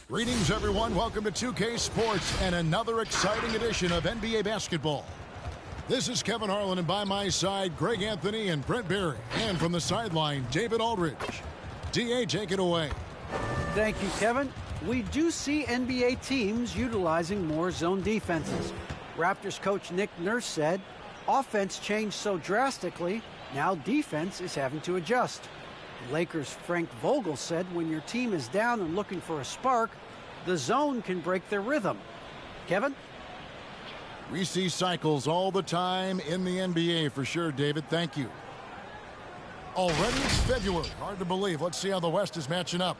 Greetings, everyone. Welcome to 2K Sports and another exciting edition of NBA basketball. This is Kevin Harlan, and by my side, Greg Anthony and Brent Berry. And from the sideline, David Aldridge. DA, take it away. Thank you, Kevin. We do see NBA teams utilizing more zone defenses. Raptors coach Nick Nurse said, offense changed so drastically, now defense is having to adjust. Lakers' Frank Vogel said when your team is down and looking for a spark, the zone can break their rhythm. Kevin? We see cycles all the time in the NBA for sure, David. Thank you. Already it's February. Hard to believe. Let's see how the West is matching up.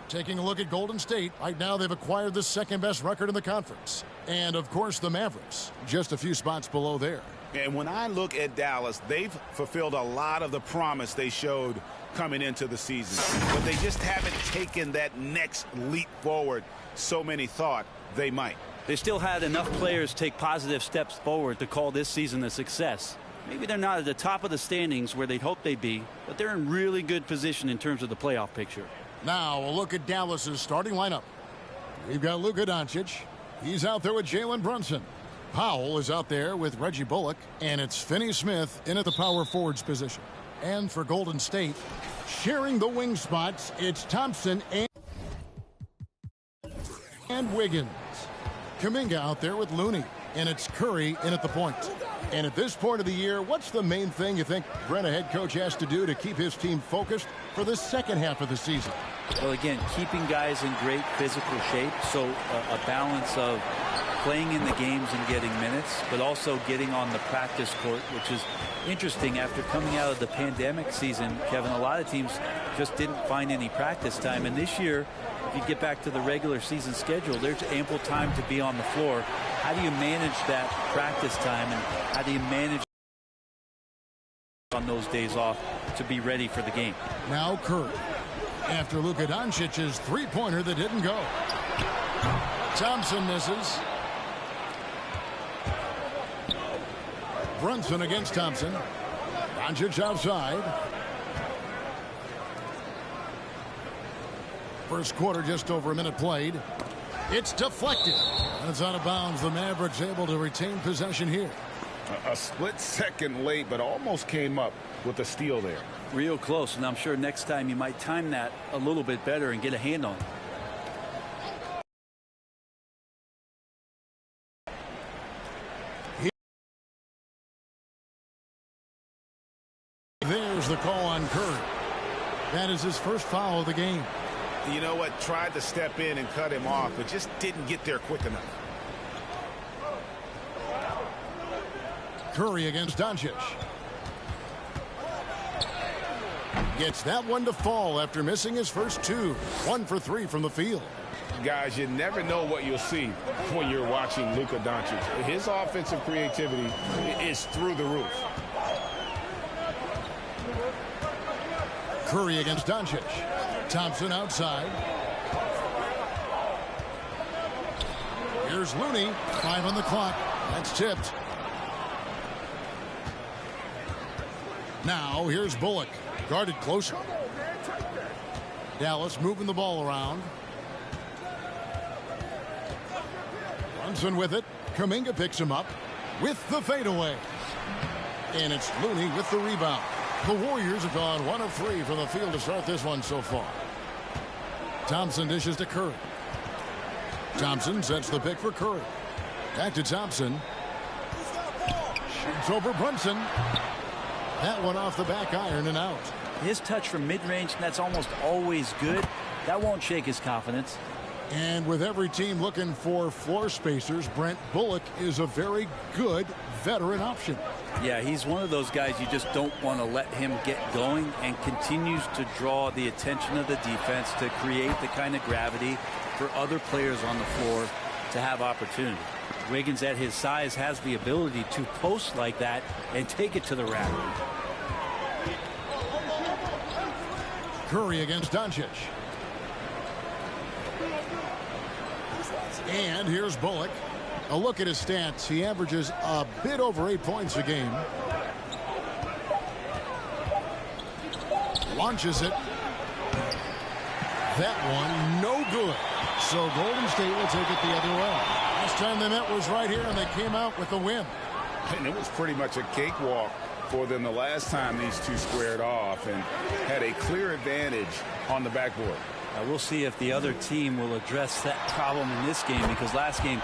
Taking a look at Golden State, right now they've acquired the second-best record in the conference. And, of course, the Mavericks, just a few spots below there. And when I look at Dallas, they've fulfilled a lot of the promise they showed coming into the season. But they just haven't taken that next leap forward so many thought they might. They still had enough players take positive steps forward to call this season a success. Maybe they're not at the top of the standings where they'd hoped they'd be, but they're in really good position in terms of the playoff picture. Now, a look at Dallas's starting lineup. We've got Luka Doncic. He's out there with Jalen Brunson. Powell is out there with Reggie Bullock, and it's Finney-Smith in at the power forwards position. And for Golden State, sharing the wing spots, it's Thompson and Wiggins. Kuminga out there with Looney, and it's Curry in at the point. And at this point of the year, what's the main thing you think Brent, a head coach, has to do to keep his team focused for the second half of the season? Well, again, keeping guys in great physical shape, so a balance of playing in the games and getting minutes, but also getting on the practice court, which is interesting after coming out of the pandemic season. Kevin, a lot of teams just didn't find any practice time, and this year, if you get back to the regular season schedule, there's ample time to be on the floor. How do you manage that practice time, and how do you manage on those days off to be ready for the game? Now Curry, after Luka Doncic's three-pointer that didn't go. Thompson misses. Brunson against Thompson. Doncic outside. First quarter, just over a minute played. It's deflected. And it's out of bounds. The Mavericks able to retain possession here. A split second late, but almost came up with a steal there. Real close, and I'm sure next time you might time that a little bit better and get a hand on it. There's the call on Curry. That is his first foul of the game. You know what? Tried to step in and cut him off, but just didn't get there quick enough. Curry against Doncic. Gets that one to fall after missing his first two. 1 for 3 from the field. Guys, you never know what you'll see when you're watching Luka Doncic. His offensive creativity is through the roof. Curry against Doncic. Thompson outside. Here's Looney. 5 on the clock. That's tipped. Now here's Bullock. Guarded closer. Dallas moving the ball around. Brunson with it. Kuminga picks him up with the fadeaway. And it's Looney with the rebound. The Warriors have gone 1 of 3 from the field to start this one so far. Thompson dishes to Curry. Thompson sets the pick for Curry. Back to Thompson. Shoots over Brunson. That one off the back iron and out. His touch from mid-range, that's almost always good. That won't shake his confidence. And with every team looking for floor spacers, Brent, Bullock is a very good veteran option. Yeah, he's one of those guys you just don't want to let him get going, and continues to draw the attention of the defense to create the kind of gravity for other players on the floor to have opportunity. Wiggins at his size has the ability to post like that and take it to the rack. Curry against Doncic. And here's Bullock. A look at his stats. He averages a bit over 8 points a game. Launches it. That one no good. So Golden State will take it the other way. Last time they met was right here, and they came out with the win. And it was pretty much a cakewalk for them the last time these two squared off and had a clear advantage on the backboard. We'll see if the other team will address that problem in this game, because last game,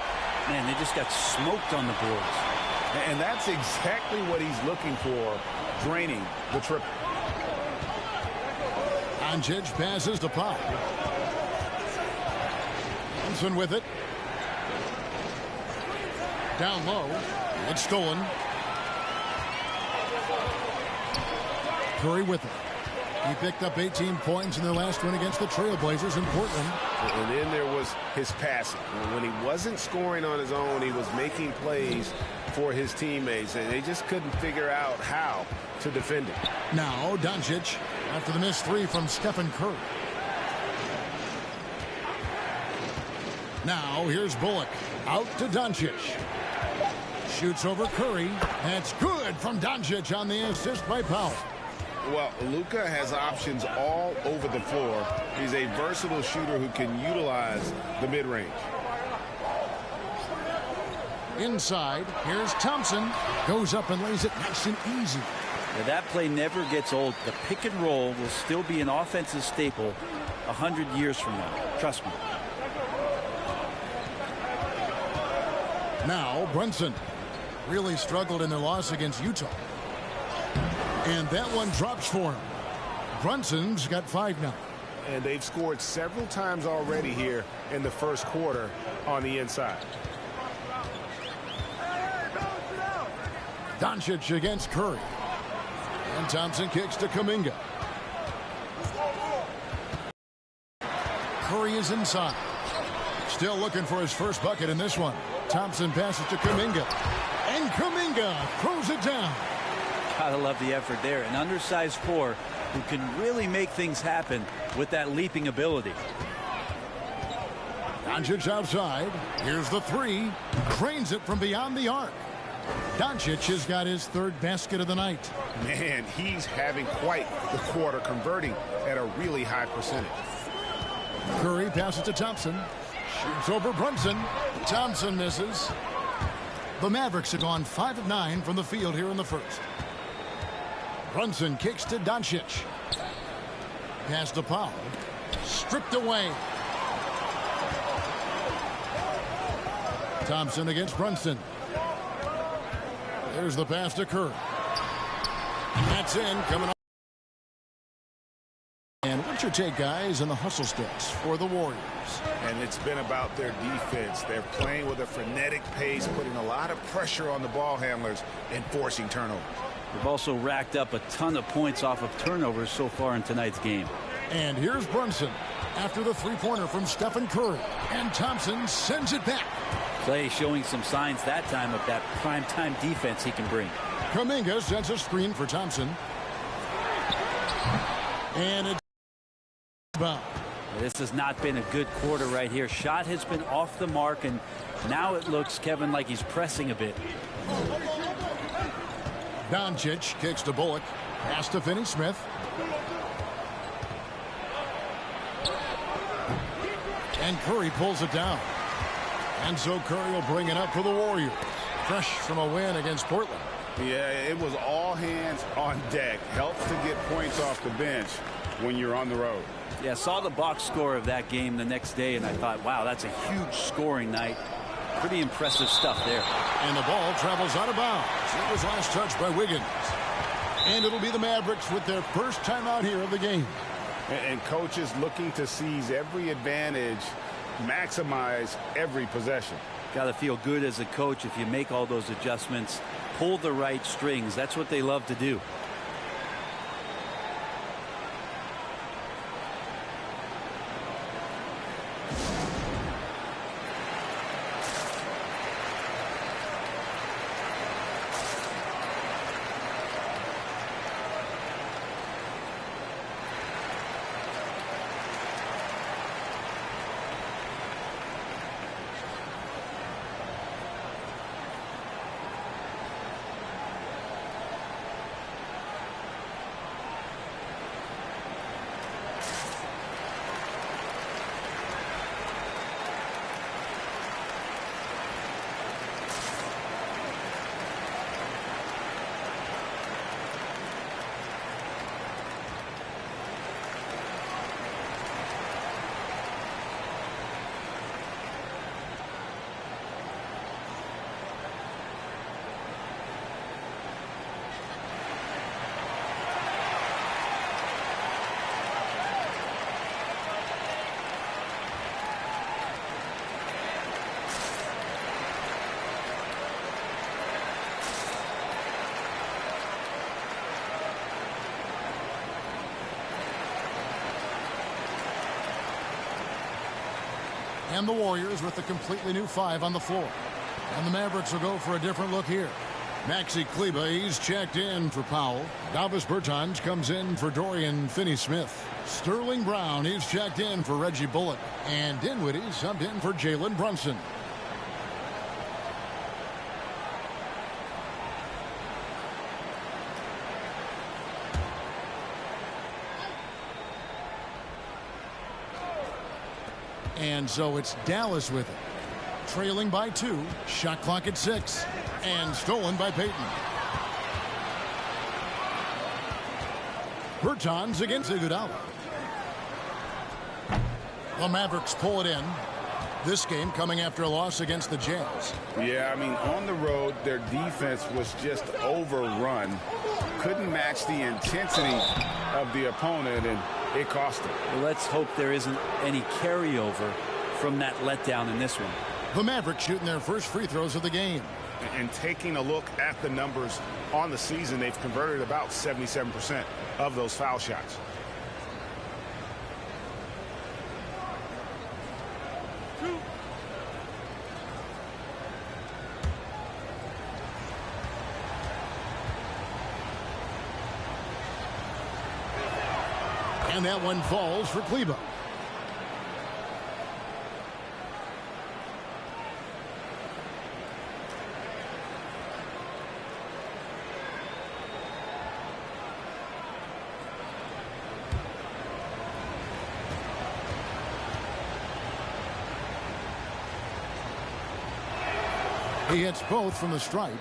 man, they just got smoked on the boards. And that's exactly what he's looking for, draining the triple. Doncic passes to Pop. Brunson with it. Down low. It's stolen. Curry with it. He picked up 18 points in their last win against the Trailblazers in Portland. And then there was his passing. When he wasn't scoring on his own, he was making plays for his teammates, and they just couldn't figure out how to defend it. Now Doncic after the missed three from Stephen Curry. Now here's Bullock out to Doncic. Shoots over Curry. That's good from Doncic on the assist by Powell. Well, Luka has options all over the floor. He's a versatile shooter who can utilize the mid-range. Inside, here's Thompson. Goes up and lays it nice and easy. Now, that play never gets old. The pick and roll will still be an offensive staple 100 years from now. Trust me. Now Brunson really struggled in their loss against Utah. And that one drops for him. Brunson's got 5 now. And they've scored several times already here in the first quarter on the inside. Doncic against Curry. And Thompson kicks to Kuminga. Curry is inside. Still looking for his first bucket in this one. Thompson passes to Kuminga. And Kuminga throws it down. Gotta love the effort there. An undersized 4 who can really make things happen with that leaping ability. Doncic outside. Here's the 3. Drains it from beyond the arc. Doncic has got his 3rd basket of the night. Man, he's having quite the quarter, converting at a really high percentage. Curry passes to Thompson. Shoots over Brunson. Thompson misses. The Mavericks have gone 5 of 9 from the field here in the first. Brunson kicks to Doncic. Pass to Powell. Stripped away. Thompson against Brunson. There's the pass to Curry. That's in. Coming up. And what's your take, guys, in the hustle sticks for the Warriors? And it's been about their defense. They're playing with a frenetic pace, putting a lot of pressure on the ball handlers and forcing turnovers. They've also racked up a ton of points off of turnovers so far in tonight's game. And here's Brunson after the 3-pointer from Stephen Curry. And Thompson sends it back. Clay showing some signs that time of that primetime defense he can bring. Kuminga sends a screen for Thompson. And it's rebound. This has not been a good quarter right here. Shot has been off the mark, and now it looks, Kevin, like he's pressing a bit. Doncic kicks to Bullock. Pass to Finney-Smith. And Curry pulls it down. And so Curry will bring it up for the Warriors. Fresh from a win against Portland. Yeah, it was all hands on deck. Helps to get points off the bench when you're on the road. Yeah, saw the box score of that game the next day, and I thought, wow, that's a huge scoring night. Pretty impressive stuff there. And the ball travels out of bounds. It was last touched by Wiggins. And it'll be the Mavericks with their first time out here of the game. And coaches looking to seize every advantage, maximize every possession. Got to feel good as a coach if you make all those adjustments, pull the right strings. That's what they love to do. And the Warriors with a completely new 5 on the floor. And the Mavericks will go for a different look here. Maxi Kleber, he's checked in for Powell. Davis Bertans comes in for Dorian Finney-Smith. Sterling Brown, he's checked in for Reggie Bullock. And Dinwiddie subbed in for Jalen Brunson. And so it's Dallas with it. Trailing by 2. Shot clock at 6. And stolen by Payton. Bertans against Iguodala. The Mavericks pull it in. This game coming after a loss against the Jazz. Yeah, I mean, on the road, their defense was just overrun. Couldn't match the intensity of the opponent, and it cost them. Well, let's hope there isn't any carryover from that letdown in this one. The Mavericks shooting their first free throws of the game. And taking a look at the numbers on the season, they've converted about 77% of those foul shots. And that one falls for Kleber. He hits both from the stripe.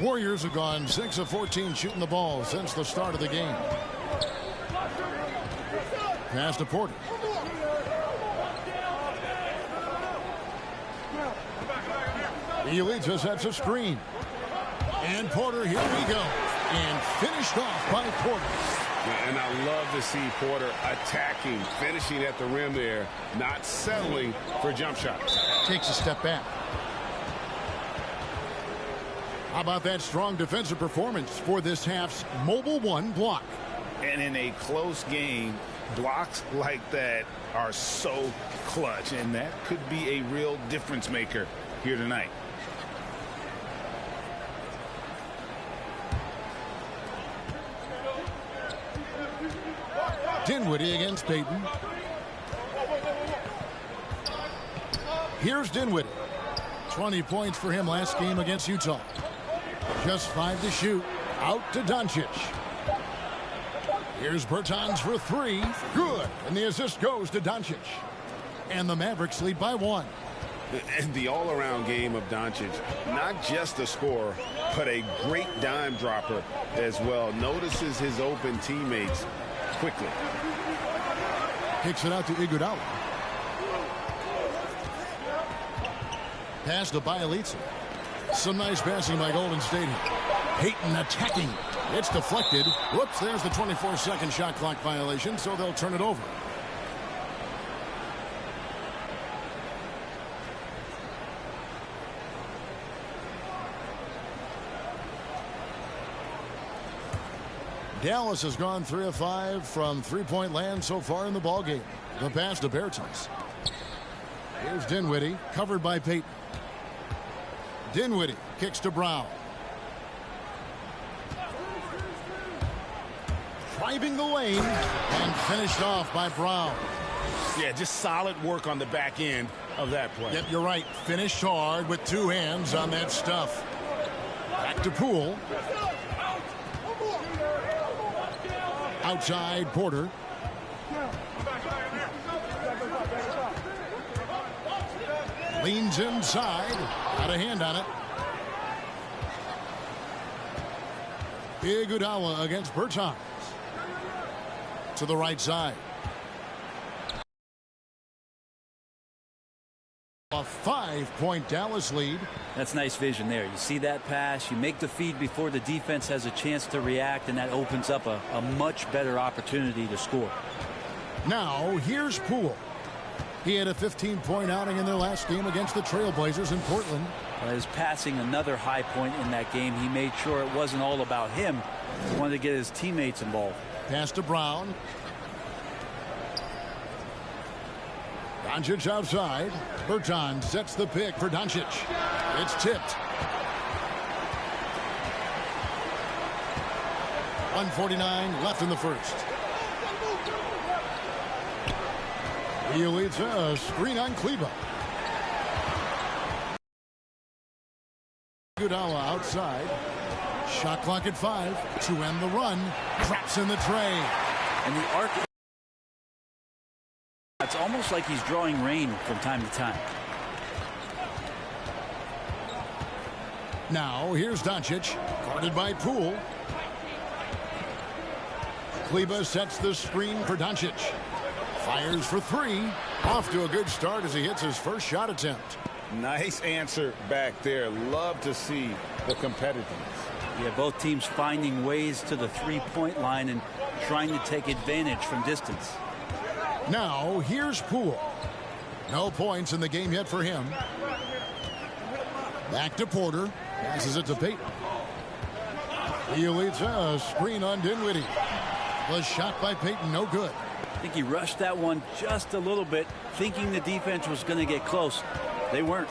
Warriors have gone 6 of 14 shooting the ball since the start of the game. Pass to Porter. Elite sets a screen. And Porter, here we go. And finished off by Porter. And I love to see Porter attacking, finishing at the rim there, not settling for jump shots. Takes a step back. How about that strong defensive performance for this half's mobile 1 block? And in a close game, blocks like that are so clutch, and that could be a real difference maker here tonight. Dinwiddie against Payton. Here's Dinwiddie. 20 points for him last game against Utah. Just 5 to shoot. Out to Doncic. Here's Bertans for 3. Good. And the assist goes to Doncic. And the Mavericks lead by 1. And the all-around game of Doncic, not just a scorer, but a great dime dropper as well. Notices his open teammates quickly. Kicks it out to Iguodala. Pass to Bielitsa. Some nice passing by Golden State. Payton attacking. It's deflected. Whoops, there's the 24-second shot clock violation, so they'll turn it over. Dallas has gone 3 of 5 from three-point land so far in the ballgame. The pass to Bertans. Here's Dinwiddie, covered by Payton. Dinwiddie kicks to Brown. Driving the lane and finished off by Brown. Yeah, just solid work on the back end of that play. Yep, you're right. Finished hard with 2 hands on that stuff. Back to Poole. Outside Porter. Leans inside. Got a hand on it. Iguodala against Bertans. To the right side. A 5-point Dallas lead. That's nice vision there. You see that pass, you make the feed before the defense has a chance to react, and that opens up a much better opportunity to score. Now here's Poole. He had a 15-point outing in their last game against the Trailblazers in Portland. His passing another high point in that game. He made sure it wasn't all about him. He wanted to get his teammates involved. Pass to Brown. Doncic outside. Berton sets the pick for Doncic. It's tipped. 1:49 left in the first. He leads a screen on Kleber. Iguodala outside. Shot clock at 5 to end the run. Drops in the tray. And the arc, it's almost like he's drawing rain from time to time. Now here's Doncic, guarded by Poole. Kleber sets the screen for Doncic. Fires for 3. Off to a good start as he hits his first shot attempt. Nice answer back there. Love to see the competitiveness. Yeah, both teams finding ways to the three-point line and trying to take advantage from distance. Now here's Poole. No points in the game yet for him. Back to Porter. Passes it to Payton. He leads a screen on Dinwiddie. The shot by Payton, no good. I think he rushed that one just a little bit, thinking the defense was going to get close. They weren't.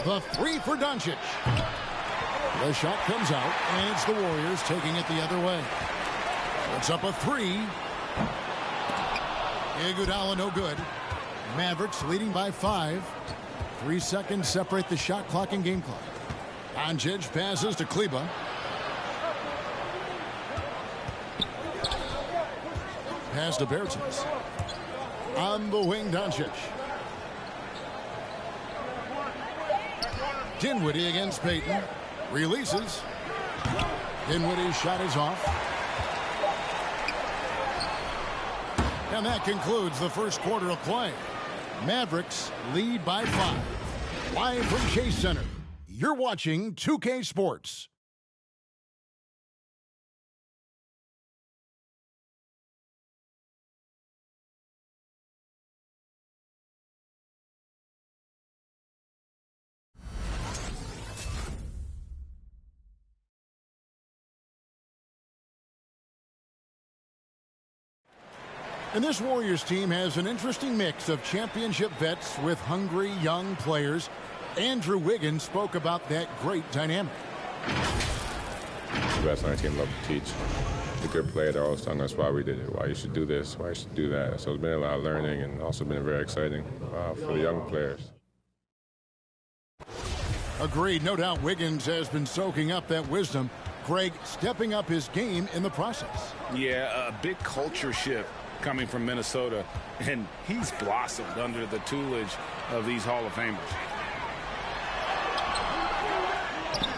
The 3 for Doncic. The shot comes out, and it's the Warriors taking it the other way. It's up a 3. Iguodala no good. Mavericks leading by 5. 3 seconds separate the shot clock and game clock. Doncic passes to Kleber. Pass to Bertans. On the wing, Doncic. Dinwiddie against Payton. Releases. Dinwiddie's shot is off. And that concludes the first quarter of play. Mavericks lead by 5. Live from Chase Center, you're watching 2K Sports. And this Warriors team has an interesting mix of championship vets with hungry young players. Andrew Wiggins spoke about that great dynamic. The best on our team love to teach. The good player, they're always telling us why we did it, why you should do this, why you should do that. So it's been a lot of learning and also been very exciting for the young players. Agreed. No doubt Wiggins has been soaking up that wisdom. Greg stepping up his game in the process. Yeah, a big culture shift coming from Minnesota, and he's blossomed under the tutelage of these Hall of Famers.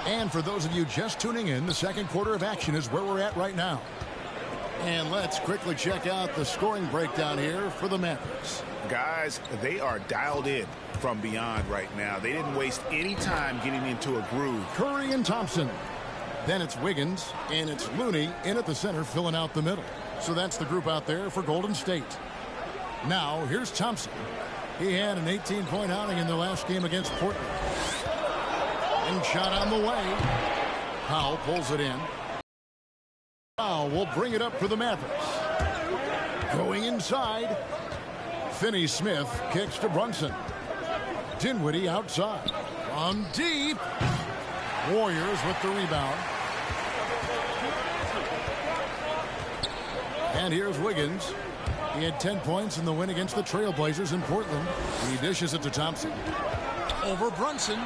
And for those of you just tuning in, the second quarter of action is where we're at right now. And let's quickly check out the scoring breakdown here for the Mavericks. Guys, they are dialed in from beyond right now. They didn't waste any time getting into a groove. Curry and Thompson. Then it's Wiggins, and it's Looney in at the center filling out the middle. So that's the group out there for Golden State. Now, here's Thompson. He had an 18-point outing in the last game against Portland. And shot on the way. Powell pulls it in. Powell will bring it up for the Mavericks. Going inside. Finney-Smith kicks to Brunson. Dinwiddie outside. From deep. Warriors with the rebound. And here's Wiggins. He had 10 points in the win against the Trailblazers in Portland. He dishes it to Thompson. Over Brunson.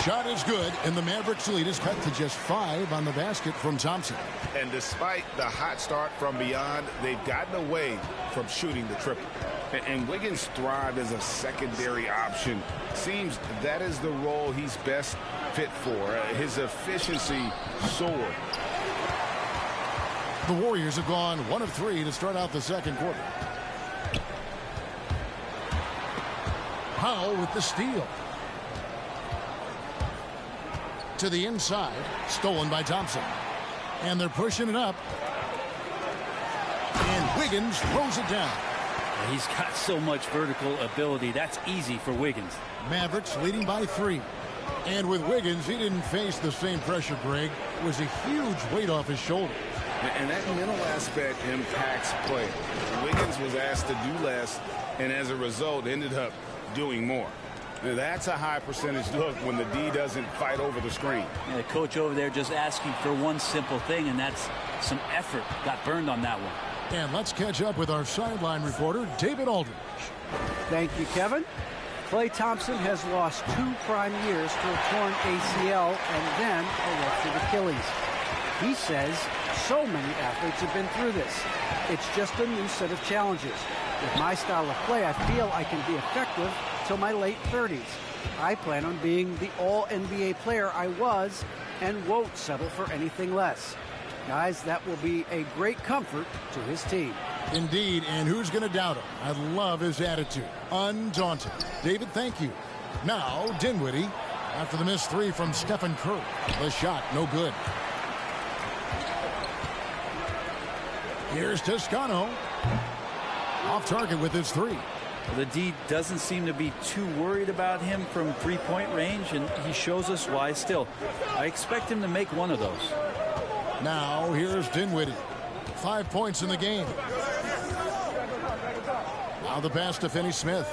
Shot is good, and the Mavericks lead is cut to just 5 on the basket from Thompson. And despite the hot start from beyond, they've gotten away from shooting the triple. And Wiggins thrived as a secondary option. Seems that is the role he's best fit for. His efficiency soared. The Warriors have gone 1 of 3 to start out the second quarter. Powell with the steal. To the inside. Stolen by Thompson. And they're pushing it up. And Wiggins throws it down. He's got so much vertical ability. That's easy for Wiggins. Mavericks leading by 3. And with Wiggins, he didn't face the same pressure, Greg. It was a huge weight off his shoulders. And that mental aspect impacts play. Wiggins was asked to do less, and as a result, ended up doing more. Now, that's a high percentage look when the D doesn't fight over the screen. Yeah, the coach over there just asking for one simple thing, and that's some effort. Got burned on that one. And let's catch up with our sideline reporter, David Aldridge. Thank you, Kevin. Klay Thompson has lost 2 prime years to a torn ACL and then a ruptured Achilles. He says so many athletes have been through this. It's just a new set of challenges. With my style of play, I feel I can be effective till my late 30s. I plan on being the all-NBA player I was and won't settle for anything less. Guys, that will be a great comfort to his team. Indeed, and who's going to doubt him? I love his attitude. Undaunted. David, thank you. Now, Dinwiddie, after the missed 3 from Stephen Curry. The shot, no good. Here's Toscano. Off target with his 3. The D doesn't seem to be too worried about him from three-point range, and he shows us why still. I expect him to make one of those. Now, here's Dinwiddie. 5 points in the game. Now the pass to Finney-Smith.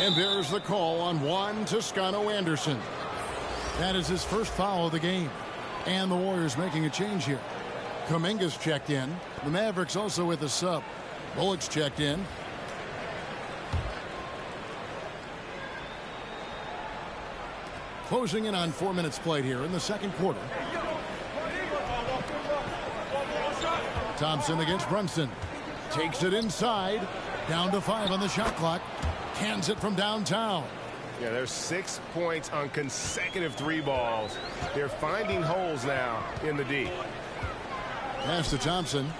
And there's the call on Juan Toscano-Anderson. That is his first foul of the game. And the Warriors making a change here. Kuminga's checked in. The Mavericks also with a sub. Bullock's checked in. Closing in on 4 minutes played here in the second quarter. Thompson against Brunson. Takes it inside. Down to 5 on the shot clock. Cans it from downtown. Yeah, there's 6 points on consecutive 3 balls. They're finding holes now in the D. Pass to Thompson.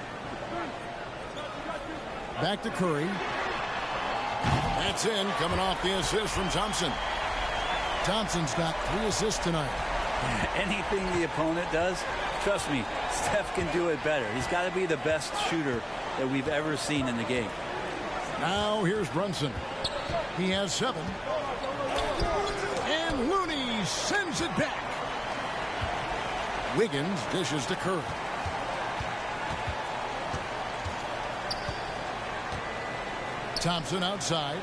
Back to Curry. That's in, coming off the assist from Thompson. Thompson's got 3 assists tonight. Anything the opponent does, trust me, Steph can do it better. He's got to be the best shooter that we've ever seen in the game. Now here's Brunson. He has 7. And Looney sends it back. Wiggins dishes to Curry. Thompson outside.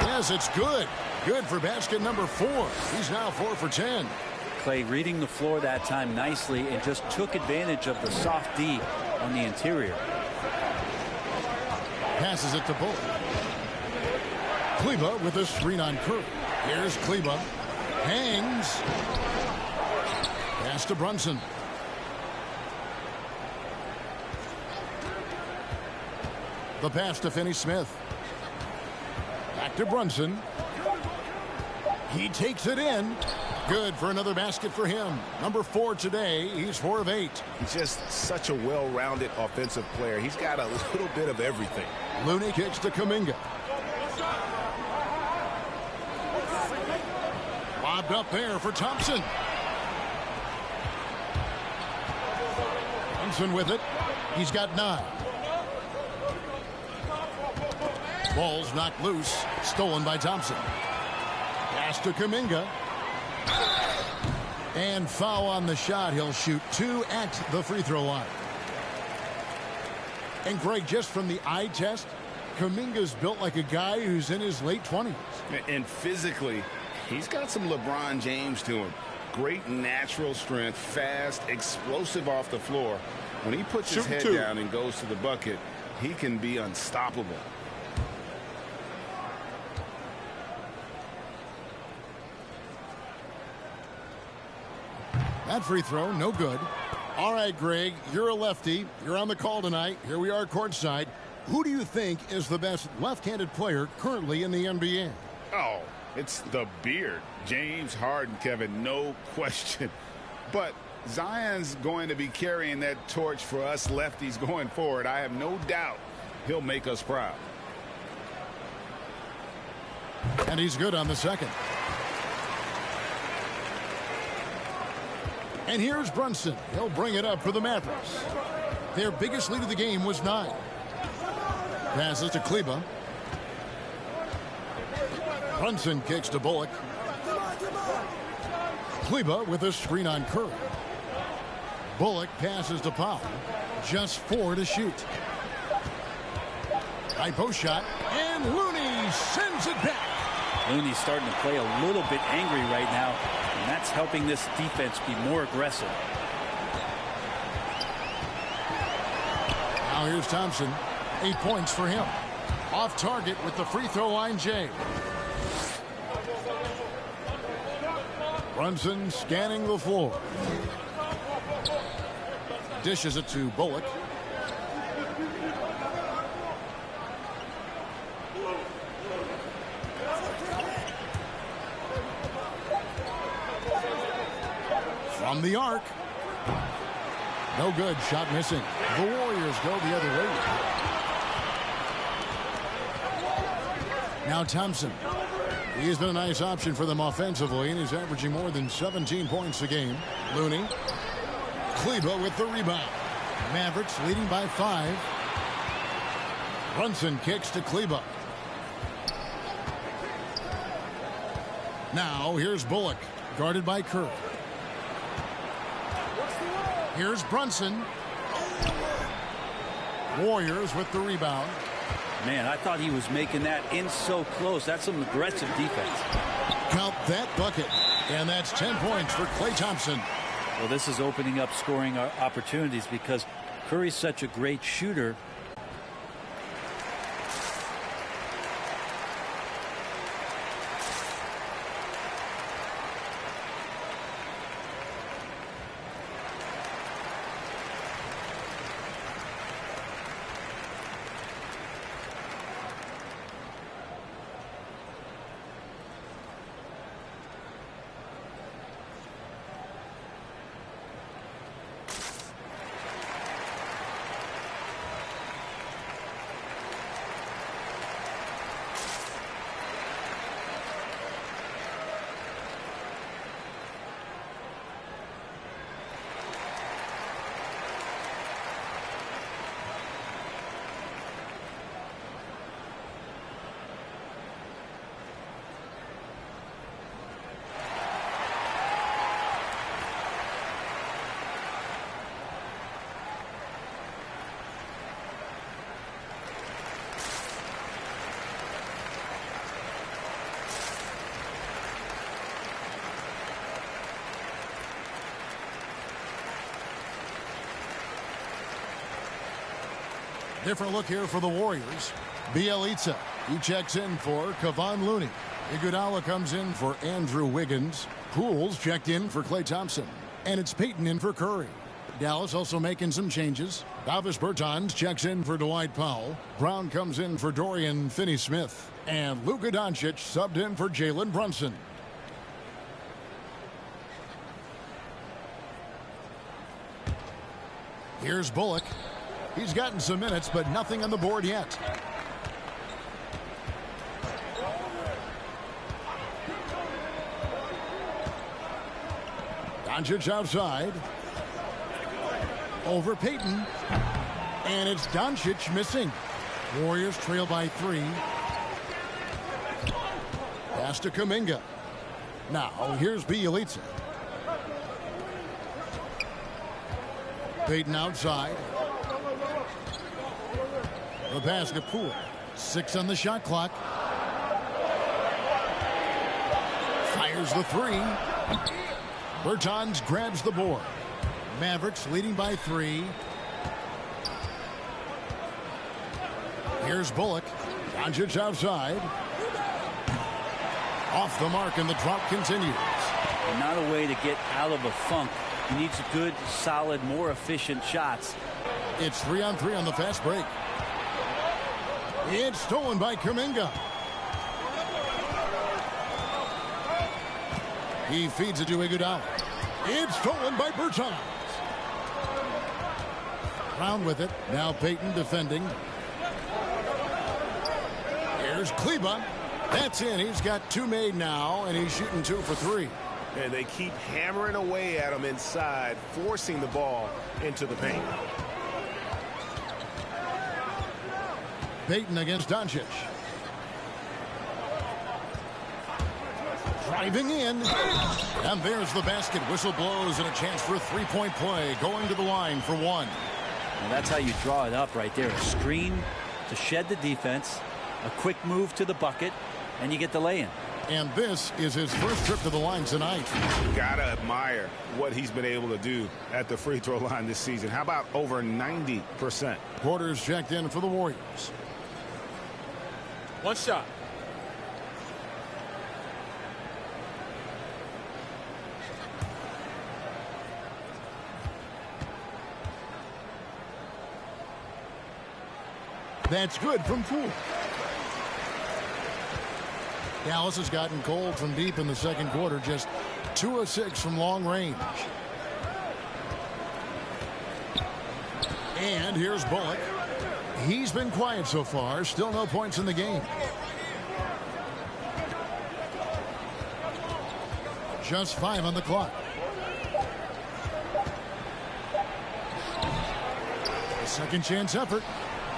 Yes, it's good. Good for basket number 4. He's now 4 for 10. Klay reading the floor that time nicely and just took advantage of the soft D on the interior. Passes it to Bullock. Kleba with a screen on Curry. Here's Kleba. Hangs. Pass to Brunson. The pass to Finney-Smith. Back to Brunson. He takes it in. Good for another basket for him. Number 4 today. He's 4 of 8. He's just such a well-rounded offensive player. He's got a little bit of everything. Looney kicks to Kuminga. Lobbed up there for Thompson. Thompson with it. He's got 9. Ball's knocked loose. Stolen by Thompson. Pass to Kuminga. And foul on the shot. He'll shoot 2 at the free throw line. And Greg, just from the eye test, Kuminga's built like a guy who's in his late 20s. And physically, he's got some LeBron James to him. Great natural strength, fast, explosive off the floor. When he puts his head down and goes to the bucket, he can be unstoppable. That free throw, no good. All right, Greg, you're a lefty. You're on the call tonight. Here we are courtside. Who do you think is the best left-handed player currently in the NBA? Oh, it's the beard. James Harden, Kevin, no question. But Zion's going to be carrying that torch for us lefties going forward. I have no doubt he'll make us proud. And he's good on the second. And here's Brunson. He'll bring it up for the Mavericks. Their biggest lead of the game was 9. Passes to Kleba. Brunson kicks to Bullock. Kleba with a screen on Curry. Bullock passes to Powell. Just 4 to shoot. High post shot, and Looney sends it back. Looney's starting to play a little bit angry right now, and that's helping this defense be more aggressive. Now here's Thompson. 8 points for him. Off target with the free throw line, Jay. Brunson scanning the floor. Dishes it to Bullock. From the arc. No good. Shot missing. The Warriors go the other way. Now Thompson. He has been a nice option for them offensively, and he's averaging more than 17 points a game. Looney. Kleba with the rebound. Mavericks leading by 5. Brunson kicks to Kleba. Now here's Bullock, guarded by Curry. Here's Brunson. Warriors with the rebound. Man, I thought he was making that in so close. That's some aggressive defense. Count that bucket. And that's 10 points for Klay Thompson. Well, this is opening up scoring opportunities because Curry's such a great shooter. Different look here for the Warriors. Bjelica. He checks in for Kevon Looney. Iguodala comes in for Andrew Wiggins. Pools checked in for Klay Thompson. And it's Payton in for Curry. Dallas also making some changes. Davis Bertans checks in for Dwight Powell. Brown comes in for Dorian Finney-Smith. And Luka Doncic subbed in for Jalen Brunson. Here's Bullock. He's gotten some minutes, but nothing on the board yet. Doncic outside. Over Payton. And it's Doncic missing. Warriors trail by 3. Pass to Kuminga. Now, here's Bjelica. Payton outside. The pass to Poole. 6 on the shot clock. Fires the 3. Bertans grabs the board. Mavericks leading by 3. Here's Bullock. Doncic outside. Off the mark, and the drop continues. And not a way to get out of a funk. He needs good, solid, more efficient shots. It's 3-on-3 on the fast break. It's stolen by Kuminga. He feeds it to Iguodala. It's stolen by Bertans. Brown with it. Now Payton defending. Here's Kleba. That's in. He's got 2 made now, and he's shooting 2 for 3. And they keep hammering away at him inside, forcing the ball into the paint. Payton against Doncic. Driving in. And there's the basket. Whistle blows and a chance for a three-point play. Going to the line for one. And that's how you draw it up right there. A screen to shed the defense. A quick move to the bucket. And you get the lay-in. And this is his first trip to the line tonight. Gotta admire what he's been able to do at the free throw line this season. How about over 90%? Porter's checked in for the Warriors. One shot. That's good from Poole. Dallas has gotten cold from deep in the second quarter. Just 2 of 6 from long range. And here's Bullock. He's been quiet so far. Still no points in the game. Just 5 on the clock. A second chance effort.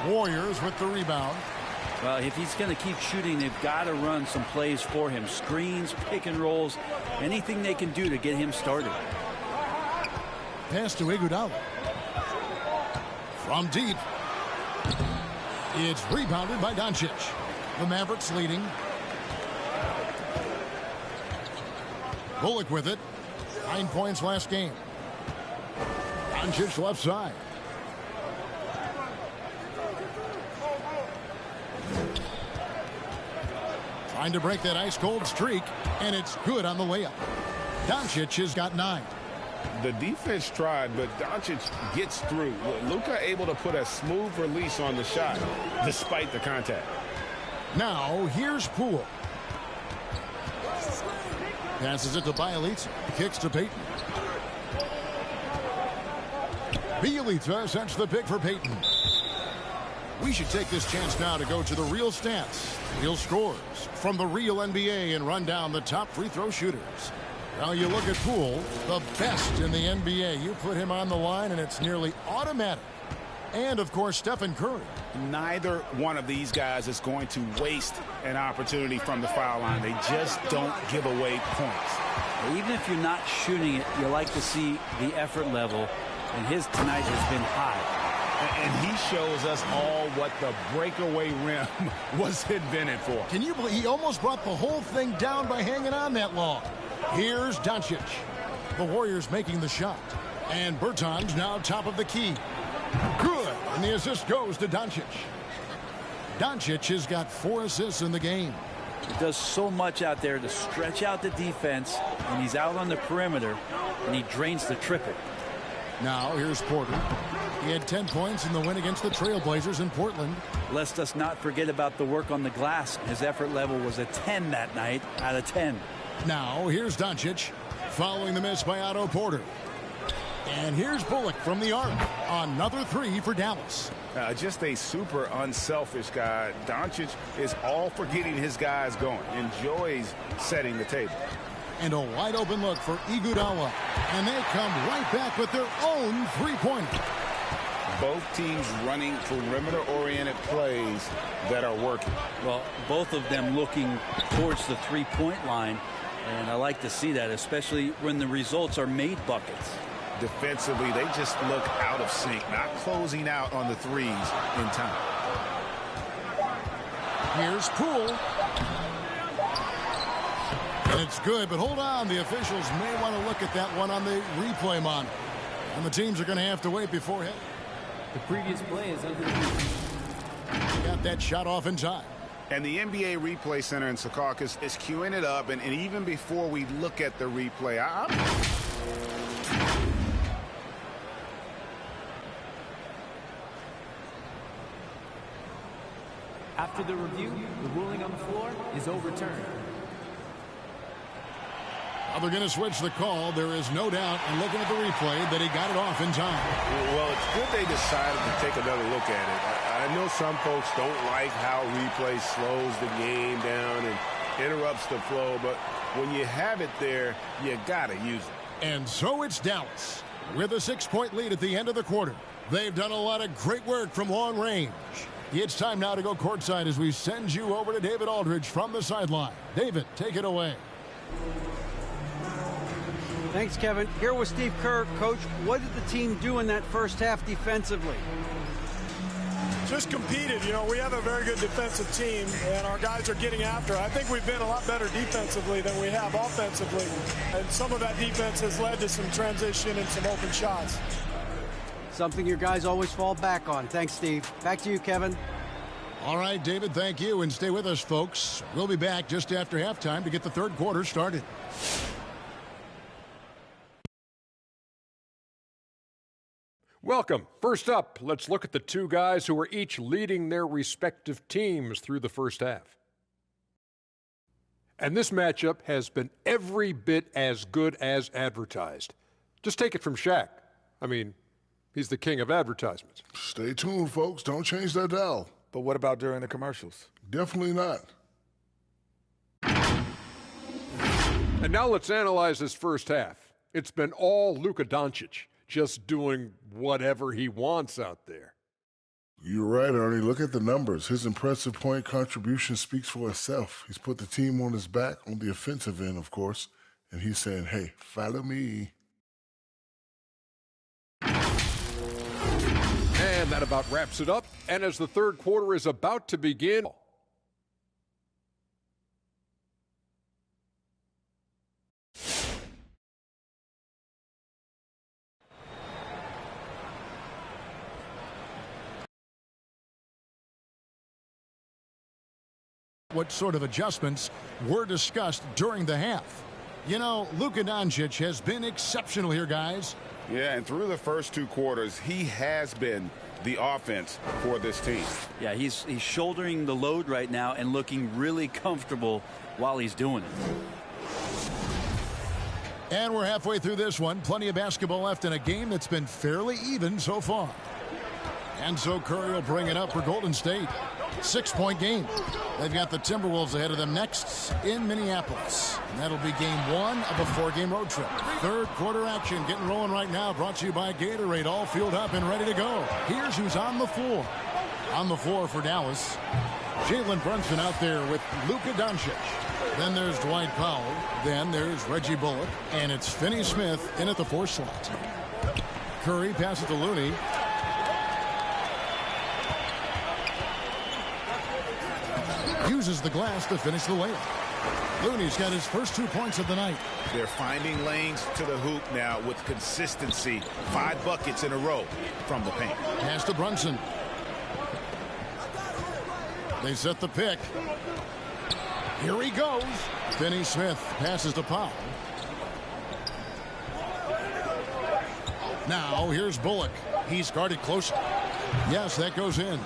Warriors with the rebound. Well, if he's going to keep shooting, they've got to run some plays for him. Screens, pick and rolls, anything they can do to get him started. Pass to Iguodala. From deep. It's rebounded by Doncic. The Mavericks leading. Bullock with it. 9 points last game. Doncic left side. Trying to break that ice-cold streak, and it's good on the layup. Doncic has got 9. The defense tried, but Doncic gets through. Luka able to put a smooth release on the shot, despite the contact. Now, here's Poole. Passes it to Bielitsa. Kicks to Payton. Bielitsa sets the pick for Payton. We should take this chance now to go to the real stats, real scores from the real NBA and run down the top free throw shooters. Now you look at Poole, the best in the NBA. You put him on the line and it's nearly automatic. And of course Stephen Curry. Neither one of these guys is going to waste an opportunity from the foul line. They just don't give away points. Even if you're not shooting it, you like to see the effort level, and his tonight has been high. And he shows us all what the breakaway rim was invented for. Can you believe he almost brought the whole thing down by hanging on that long? Here's Doncic. The Warriors making the shot. And Bertans now top of the key. Good. And the assist goes to Doncic. Doncic has got 4 assists in the game. He does so much out there to stretch out the defense, and he's out on the perimeter, and he drains the triple. Now here's Porter. He had 10 points in the win against the Trailblazers in Portland. Lest us not forget about the work on the glass. His effort level was a 10 that night out of 10. Now here's Doncic following the miss by Otto Porter. And here's Bullock from the arc. Another 3 for Dallas. Just a super unselfish guy. Doncic is all for getting his guys going. Enjoys setting the table. And a wide open look for Iguodala. And they come right back with their own three-pointer. Both teams running perimeter-oriented plays that are working. Well, both of them looking towards the three-point line. And I like to see that, especially when the results are made buckets. Defensively, they just look out of sync, not closing out on the threes in time. Here's Poole. And it's good, but hold on. The officials may want to look at that one on the replay monitor. And the teams are going to have to wait before it. The previous play is under the... Got that shot off in time. And the NBA Replay Center in Secaucus is queuing it up. And even before we look at the replay, After the review, the ruling on the floor is overturned. Well, they're going to switch the call. There is no doubt, and looking at the replay, that he got it off in time. Well, it's good they decided to take another look at it. I know some folks don't like how replay slows the game down and interrupts the flow, but when you have it there, you got to use it. And so it's Dallas with a 6-point lead at the end of the quarter. They've done a lot of great work from long range. It's time now to go courtside as we send you over to David Aldridge from the sideline. David, take it away. Thanks, Kevin. Here was Steve Kerr. Coach, what did the team do in that first half defensively? Just competed. You know, we have a very good defensive team, and our guys are getting after it. I think we've been a lot better defensively than we have offensively, and some of that defense has led to some transition and some open shots. Something your guys always fall back on. Thanks, Steve. Back to you, Kevin. All right, David, thank you, and stay with us, folks. We'll be back just after halftime to get the third quarter started. Welcome. First up, let's look at the two guys who are each leading their respective teams through the first half. And this matchup has been every bit as good as advertised. Just take it from Shaq. I mean, he's the king of advertisements. Stay tuned, folks. Don't change that dial. But what about during the commercials? Definitely not. And now let's analyze this first half. It's been all Luka Doncic, just doing whatever he wants out there. You're right, Ernie. Look at the numbers. His impressive point contribution speaks for itself. He's put the team on his back on the offensive end, of course, and he's saying, hey, follow me. And that about wraps it up. And as the third quarter is about to begin, what sort of adjustments were discussed during the half? You know, Luka Doncic has been exceptional here, guys. Yeah, and through the first two quarters, he has been the offense for this team. Yeah, he's shouldering the load right now and looking really comfortable while he's doing it. And we're halfway through this one. Plenty of basketball left in a game that's been fairly even so far. And so Curry will bring it up for Golden State. 6-point game. They've got the Timberwolves ahead of them next in Minneapolis. And that'll be game one of a 4-game road trip. Third quarter action getting rolling right now. Brought to you by Gatorade. All fueled up and ready to go. Here's who's on the floor. On the floor for Dallas, Jalen Brunson out there with Luka Doncic. Then there's Dwight Powell. Then there's Reggie Bullock. And it's Finney-Smith in at the 4 slot. Curry passes to Looney. Uses the glass to finish the layup. Looney's got his first 2 points of the night. They're finding lanes to the hoop now with consistency. 5 buckets in a row from the paint. Pass to Brunson. They set the pick. Here he goes. Finney-Smith passes to Powell. Now here's Bullock. He's guarded closely. Yes, that goes in.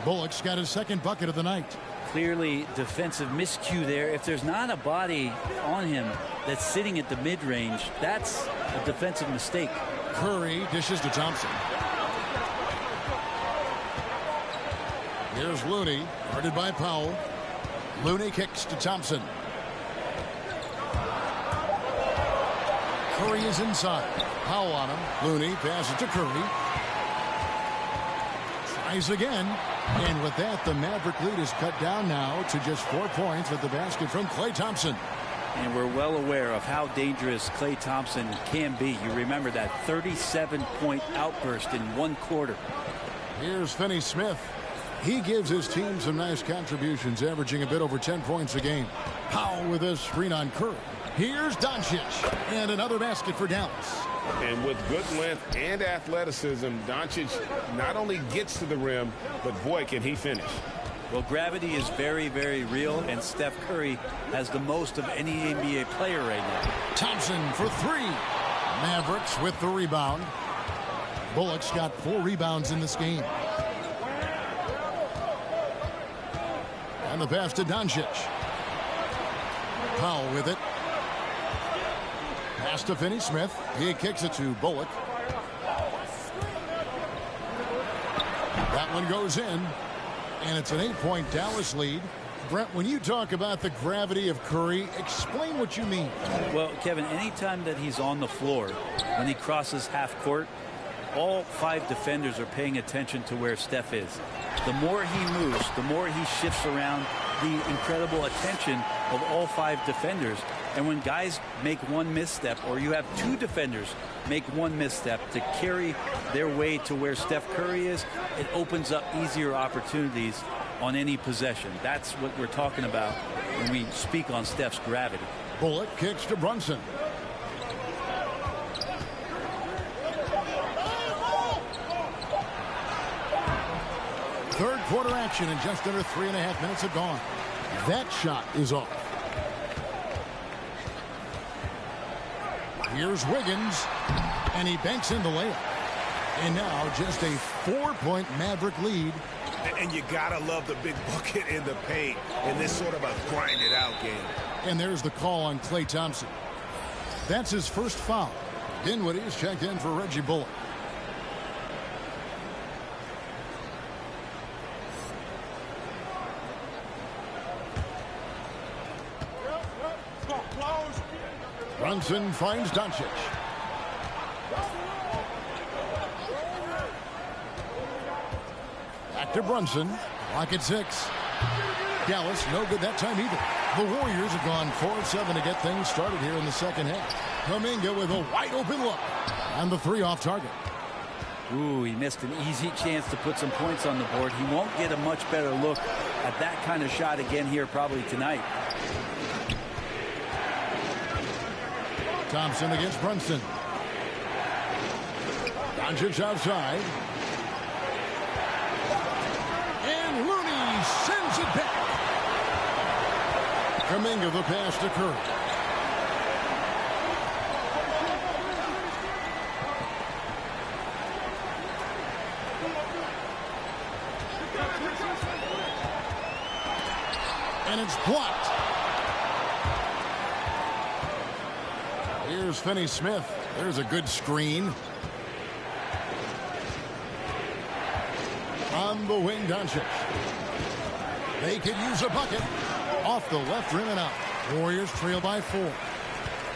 Bullock's got his second bucket of the night. Clearly defensive miscue there. If there's not a body on him that's sitting at the mid-range, that's a defensive mistake. Curry dishes to Thompson. Here's Looney, guarded by Powell. Looney kicks to Thompson. Curry is inside. Powell on him. Looney passes to Curry. Tries again. And with that, the Maverick lead is cut down now to just 4 points with the basket from Klay Thompson. And we're well aware of how dangerous Klay Thompson can be. You remember that 37-point outburst in 1 quarter. Here's Finney-Smith. He gives his team some nice contributions, averaging a bit over 10 points a game. Powell with a screen on Curry. Here's Doncic. And another basket for Dallas. And with good length and athleticism, Doncic not only gets to the rim, but boy, can he finish. Well, gravity is very, very real, and Steph Curry has the most of any NBA player right now. Thompson for 3. Mavericks with the rebound. Bullock's got 4 rebounds in this game. And the pass to Doncic. Powell with it. Pass to Finney-Smith. He kicks it to Bullock. That one goes in. And it's an 8-point Dallas lead. Brent, when you talk about the gravity of Curry, explain what you mean. Well, Kevin, anytime that he's on the floor, when he crosses half court, all 5 defenders are paying attention to where Steph is. The more he moves, the more he shifts around, the incredible attention of all 5 defenders. And when guys make one misstep, or you have two defenders make one misstep to carry their way to where Steph Curry is, it opens up easier opportunities on any possession. That's what we're talking about when we speak on Steph's gravity. Bullock kicks to Brunson. Third quarter action, and just under 3.5 minutes have gone. That shot is off. Here's Wiggins, and he banks in the layup. And now just a 4-point Maverick lead. And you gotta love the big bucket in the paint in this sort of a grind-it-out game. And there's the call on Klay Thompson. That's his first foul. Dinwiddie is checked in for Reggie Bullock. Brunson finds Doncic. Back to Brunson. Lock at 6. Dallas no good that time either. The Warriors have gone 4 of 7 to get things started here in the second half. Kuminga with a wide open look. And the 3 off target. Ooh, he missed an easy chance to put some points on the board. He won't get a much better look at that kind of shot again here probably tonight. Thompson against Brunson. Doncic outside. And Looney sends it back. Kuminga the pass to Curry. And it's blocked. Here's Finney-Smith. There's a good screen. On the wing, Doncic. They could use a bucket. Off the left rim and out. Warriors trail by 4.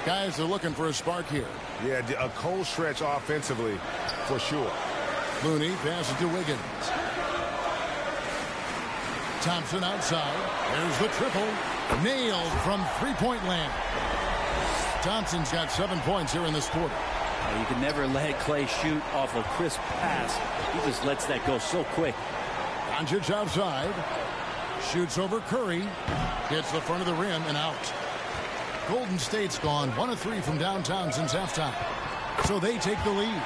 Guys are looking for a spark here. Yeah, a cold stretch offensively for sure. Looney passes to Wiggins. Thompson outside. There's the triple. Nailed from three-point land. Thompson's got 7 points here in this quarter. You can never let Klay shoot off a crisp pass. He just lets that go so quick. Doncic outside. Shoots over Curry. Hits the front of the rim and out. Golden State's gone 1 of 3 from downtown since halftime. So they take the lead.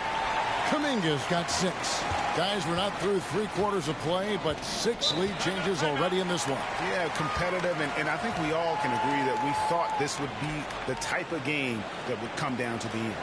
Kuminga's got 6. Guys, we're not through 3 quarters of play, but 6 lead changes already in this one. Yeah, competitive, and I think we all can agree that we thought this would be the type of game that would come down to the end.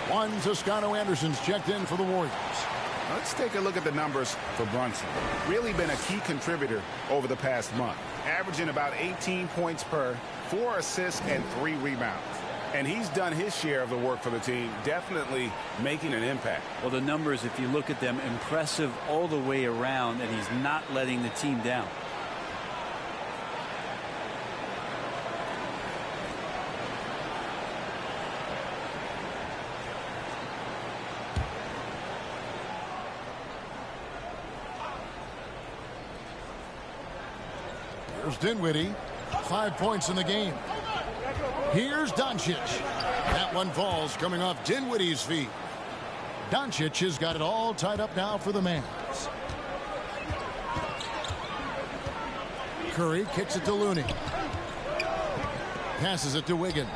One, Toscano Anderson's checked in for the Warriors. Let's take a look at the numbers for Brunson. Really been a key contributor over the past month. Averaging about 18 points per, 4 assists, and 3 rebounds. And he's done his share of the work for the team, definitely making an impact. Well, the numbers, if you look at them, impressive all the way around, and he's not letting the team down. There's Dinwiddie. 5 points in the game. Here's Doncic. That one falls coming off Dinwiddie's feet. Doncic has got it all tied up now for the Mavs. Curry kicks it to Looney. Passes it to Wiggins.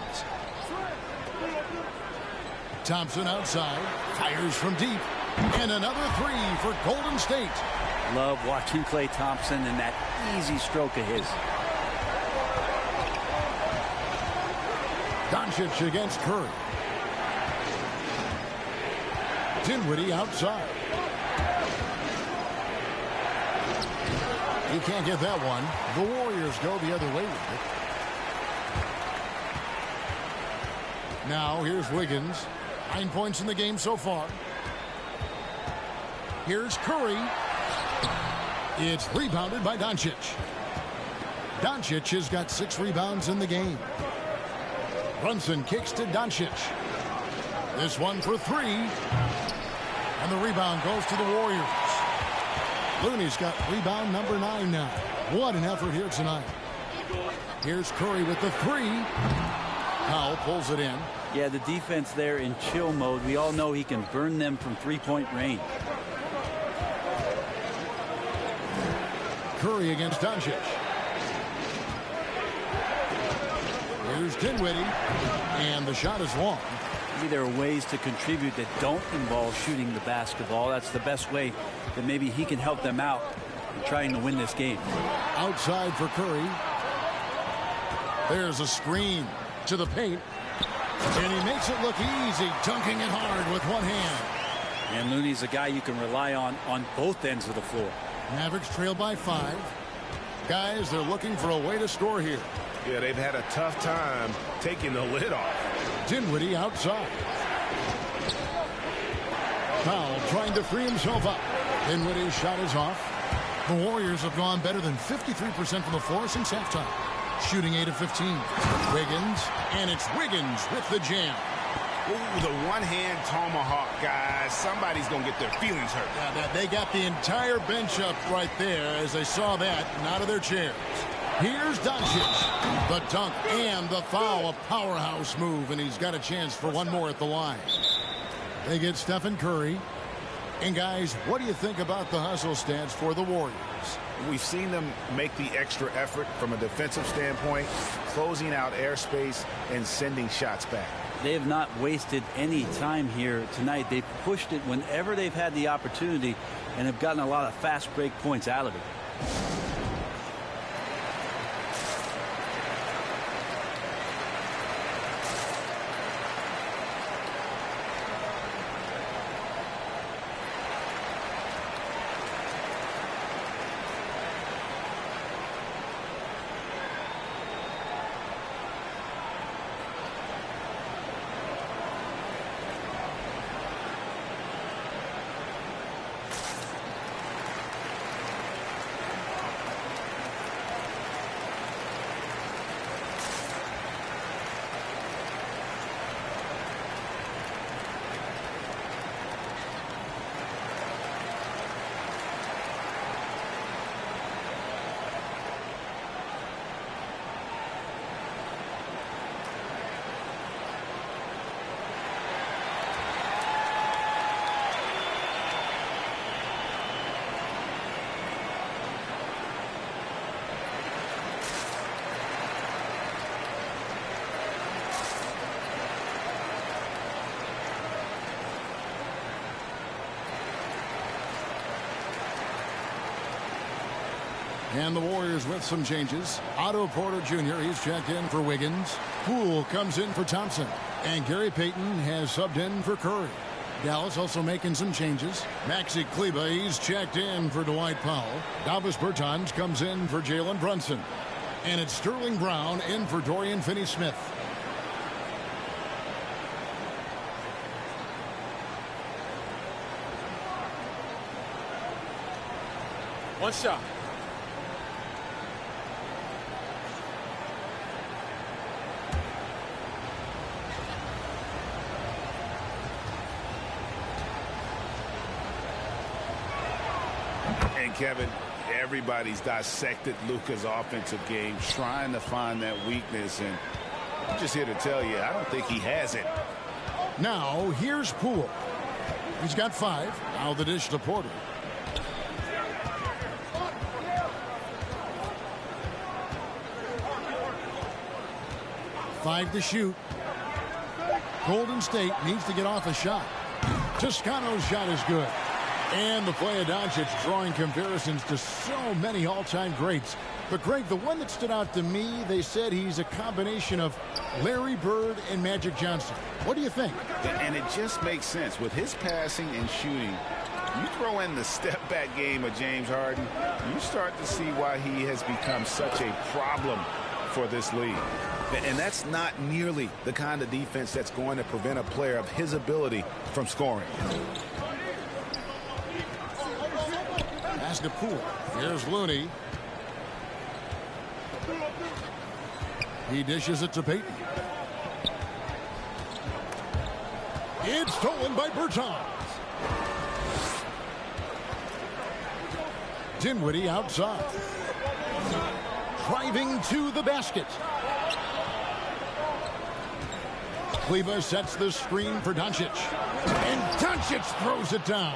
Thompson outside. Fires from deep. And another three for Golden State. Love watching Klay Thompson and that easy stroke of his. Doncic against Curry. Dinwiddie outside. He can't get that one. The Warriors go the other way with it. Now here's Wiggins. 9 points in the game so far. Here's Curry. It's rebounded by Doncic. Doncic has got 6 rebounds in the game. Brunson kicks to Doncic. This one for 3. And the rebound goes to the Warriors. Looney's got rebound number 9 now. What an effort here tonight. Here's Curry with the 3. Powell pulls it in. Yeah, the defense there in chill mode. We all know he can burn them from three-point range. Curry against Doncic. Here's Dinwiddie. And the shot is long. Maybe there are ways to contribute that don't involve shooting the basketball. That's the best way that maybe he can help them out in trying to win this game. Outside for Curry. There's a screen to the paint. And he makes it look easy, dunking it hard with one hand. And Looney's a guy you can rely on both ends of the floor. Mavericks trail by 5. Guys, they're looking for a way to score here. Yeah, they've had a tough time taking the lid off. Dinwiddie outside. Powell trying to free himself up. Dinwiddie's shot is off. The Warriors have gone better than 53% from the floor since halftime. Shooting 8 of 15. Wiggins, and it's Wiggins with the jam. Ooh, the one-hand tomahawk, guys. Somebody's going to get their feelings hurt. Yeah, they got the entire bench up right there as they saw that and out of their chairs. Here's Doncic. The dunk and the foul. A powerhouse move, and he's got a chance for one more at the line. They get Stephen Curry. And, guys, what do you think about the hustle stats for the Warriors? We've seen them make the extra effort from a defensive standpoint, closing out airspace and sending shots back. They have not wasted any time here tonight. They've pushed it whenever they've had the opportunity and have gotten a lot of fast break points out of it. And the Warriors with some changes. Otto Porter Jr. he's checked in for Wiggins. Poole comes in for Thompson. And Gary Payton has subbed in for Curry. Dallas also making some changes. Maxi Kleber, he's checked in for Dwight Powell. Davis Bertans comes in for Jalen Brunson. And it's Sterling Brown in for Dorian Finney-Smith. One shot. And Kevin, everybody's dissected Luka's offensive game, trying to find that weakness, and I'm just here to tell you, I don't think he has it. Now, here's Poole. He's got 5. Now the dish to Porter. Five to shoot. Golden State needs to get off a shot. Toscano's shot is good. And the play of Doncic drawing comparisons to so many all-time greats. But, Greg, the one that stood out to me, they said he's a combination of Larry Bird and Magic Johnson. What do you think? And it just makes sense. With his passing and shooting, you throw in the step-back game of James Harden, you start to see why he has become such a problem for this league. And that's not nearly the kind of defense that's going to prevent a player of his ability from scoring. Pass to Poole. Here's Looney. He dishes it to Payton. It's stolen by Bertans. Dinwiddie outside. Driving to the basket. Kleber sets the screen for Doncic. And Doncic throws it down.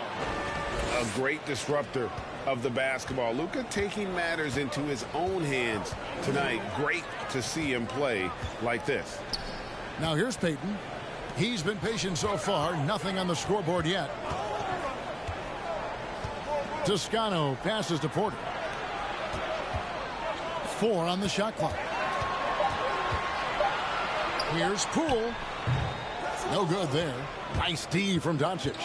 A great disruptor of the basketball. Luka taking matters into his own hands tonight. Great to see him play like this. Now here's Payton. He's been patient so far. Nothing on the scoreboard yet. Toscano passes to Porter. 4 on the shot clock. Here's Poole. No good there. Nice D from Doncic.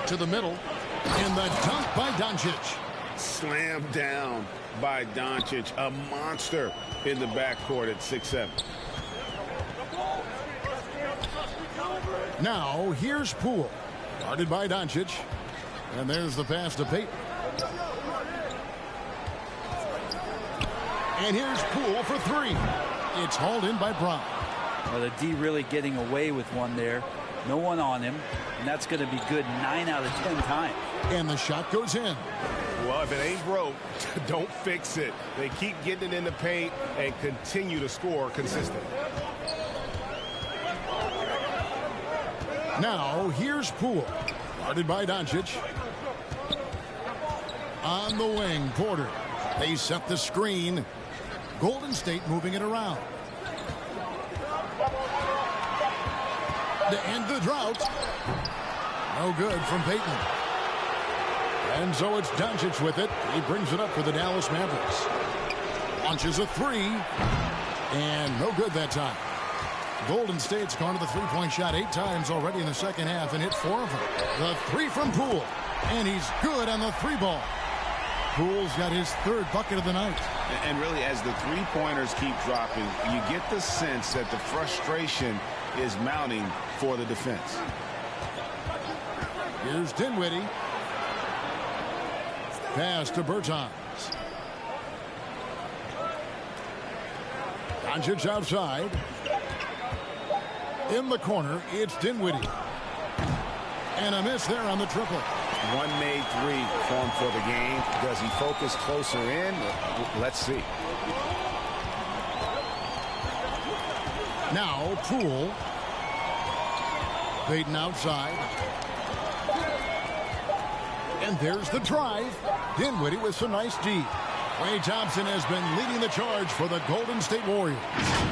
To the middle. And the dunk by Doncic. Slammed down by Doncic. A monster in the backcourt at 6'7". Now here's Poole. Guarded by Doncic. And there's the pass to Payton. And here's Poole for 3. It's hauled in by Brown. Well, the D really getting away with one there. No one on him. And that's going to be good 9 out of 10 times. And the shot goes in. Well, if it ain't broke, don't fix it. They keep getting it in the paint and continue to score consistently. Now here's Poole. Guarded by Doncic. On the wing, Porter. They set the screen. Golden State moving it around. To end the drought. No good from Payton. And so it's Doncic with it. He brings it up for the Dallas Mavericks. Launches a 3. And no good that time. Golden State's gone to the three-point shot 8 times already in the second half and hit 4 of them. The 3 from Poole. And he's good on the 3-ball. Poole's got his 3rd bucket of the night. And really, as the three-pointers keep dropping, you get the sense that the frustration is mounting for the defense. Here's Dinwiddie. Pass to Bertans. Doncic outside. In the corner, it's Dinwiddie. And a miss there on the triple. One made 3 formed for the game. Does he focus closer in? Let's see. Now Poole. Payton outside. And there's the drive. Dinwiddie with some nice D. Klay Thompson has been leading the charge for the Golden State Warriors.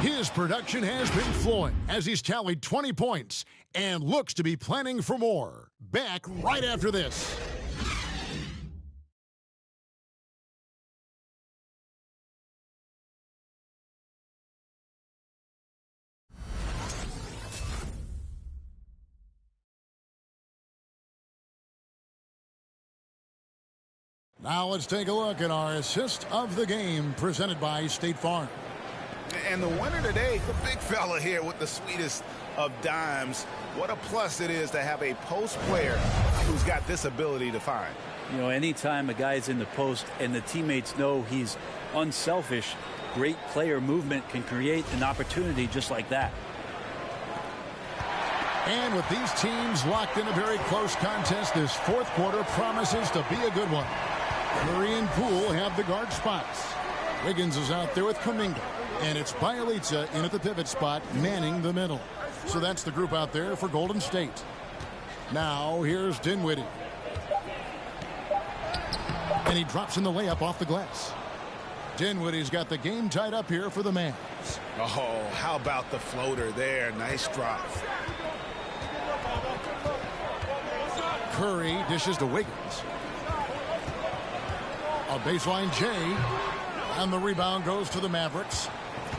His production has been flowing as he's tallied 20 points and looks to be planning for more. Back right after this. Now let's take a look at our assist of the game presented by State Farm. And the winner today, the big fella here with the sweetest of dimes. What a plus it is to have a post player who's got this ability to find. You know, anytime a guy's in the post and the teammates know he's unselfish, great player movement can create an opportunity just like that. And with these teams locked in a very close contest, this fourth quarter promises to be a good one. Curry and Poole have the guard spots. Wiggins is out there with Kuminga. And it's Bielitsa in at the pivot spot, manning the middle. So that's the group out there for Golden State. Now here's Dinwiddie. And he drops in the layup off the glass. Dinwiddie's got the game tied up here for the Mavs. Oh, how about the floater there? Nice drop. Curry dishes to Wiggins. A baseline J. And the rebound goes to the Mavericks.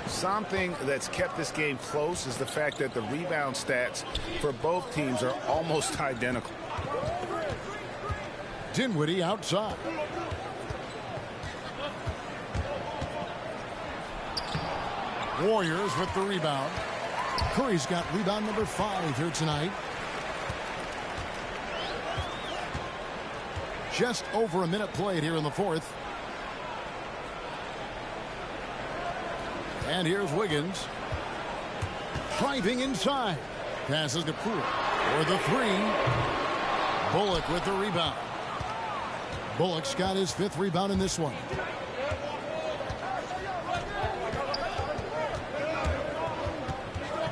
Something that's kept this game close is the fact that the rebound stats for both teams are almost identical. Dinwiddie outside. Warriors with the rebound. Curry's got rebound number 5 here tonight. Just over a minute played here in the fourth. And here's Wiggins. Driving inside. Passes to Poole. For the 3. Bullock with the rebound. Bullock's got his 5th rebound in this one.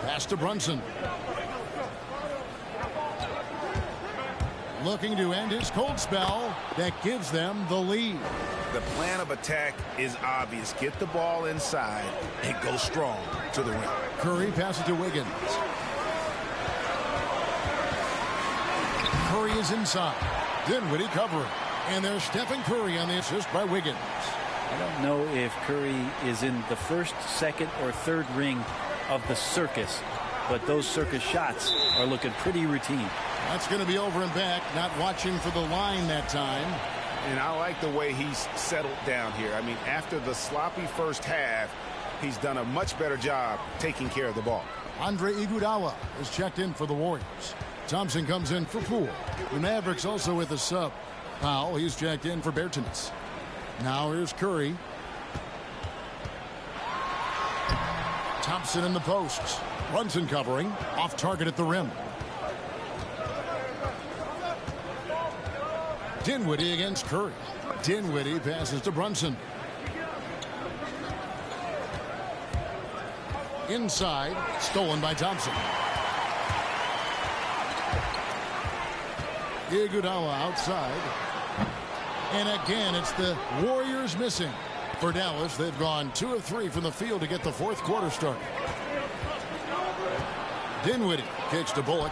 Pass to Brunson. Looking to end his cold spell. That gives them the lead. The plan of attack is obvious. Get the ball inside and go strong to the rim. Curry passes to Wiggins. Curry is inside. Dinwiddie covering. And there's Stephen Curry on the assist by Wiggins. I don't know if Curry is in the first, second, or third ring of the circus, but those circus shots are looking pretty routine. That's going to be over and back, not watching for the line that time. And I like the way he's settled down here. I mean, after the sloppy first half, he's done a much better job taking care of the ball. Andre Iguodala is checked in for the Warriors. Thompson comes in for Poole. The Mavericks also with a sub. Powell, he's checked in for Bertans. Now here's Curry. Thompson in the posts. Brunson covering. Off target at the rim. Dinwiddie against Curry. Dinwiddie passes to Brunson. Inside. Stolen by Thompson. Iguodala outside. And again, it's the Warriors missing. For Dallas, they've gone 2 of 3 from the field to get the fourth quarter started. Dinwiddie kicks to Bullock.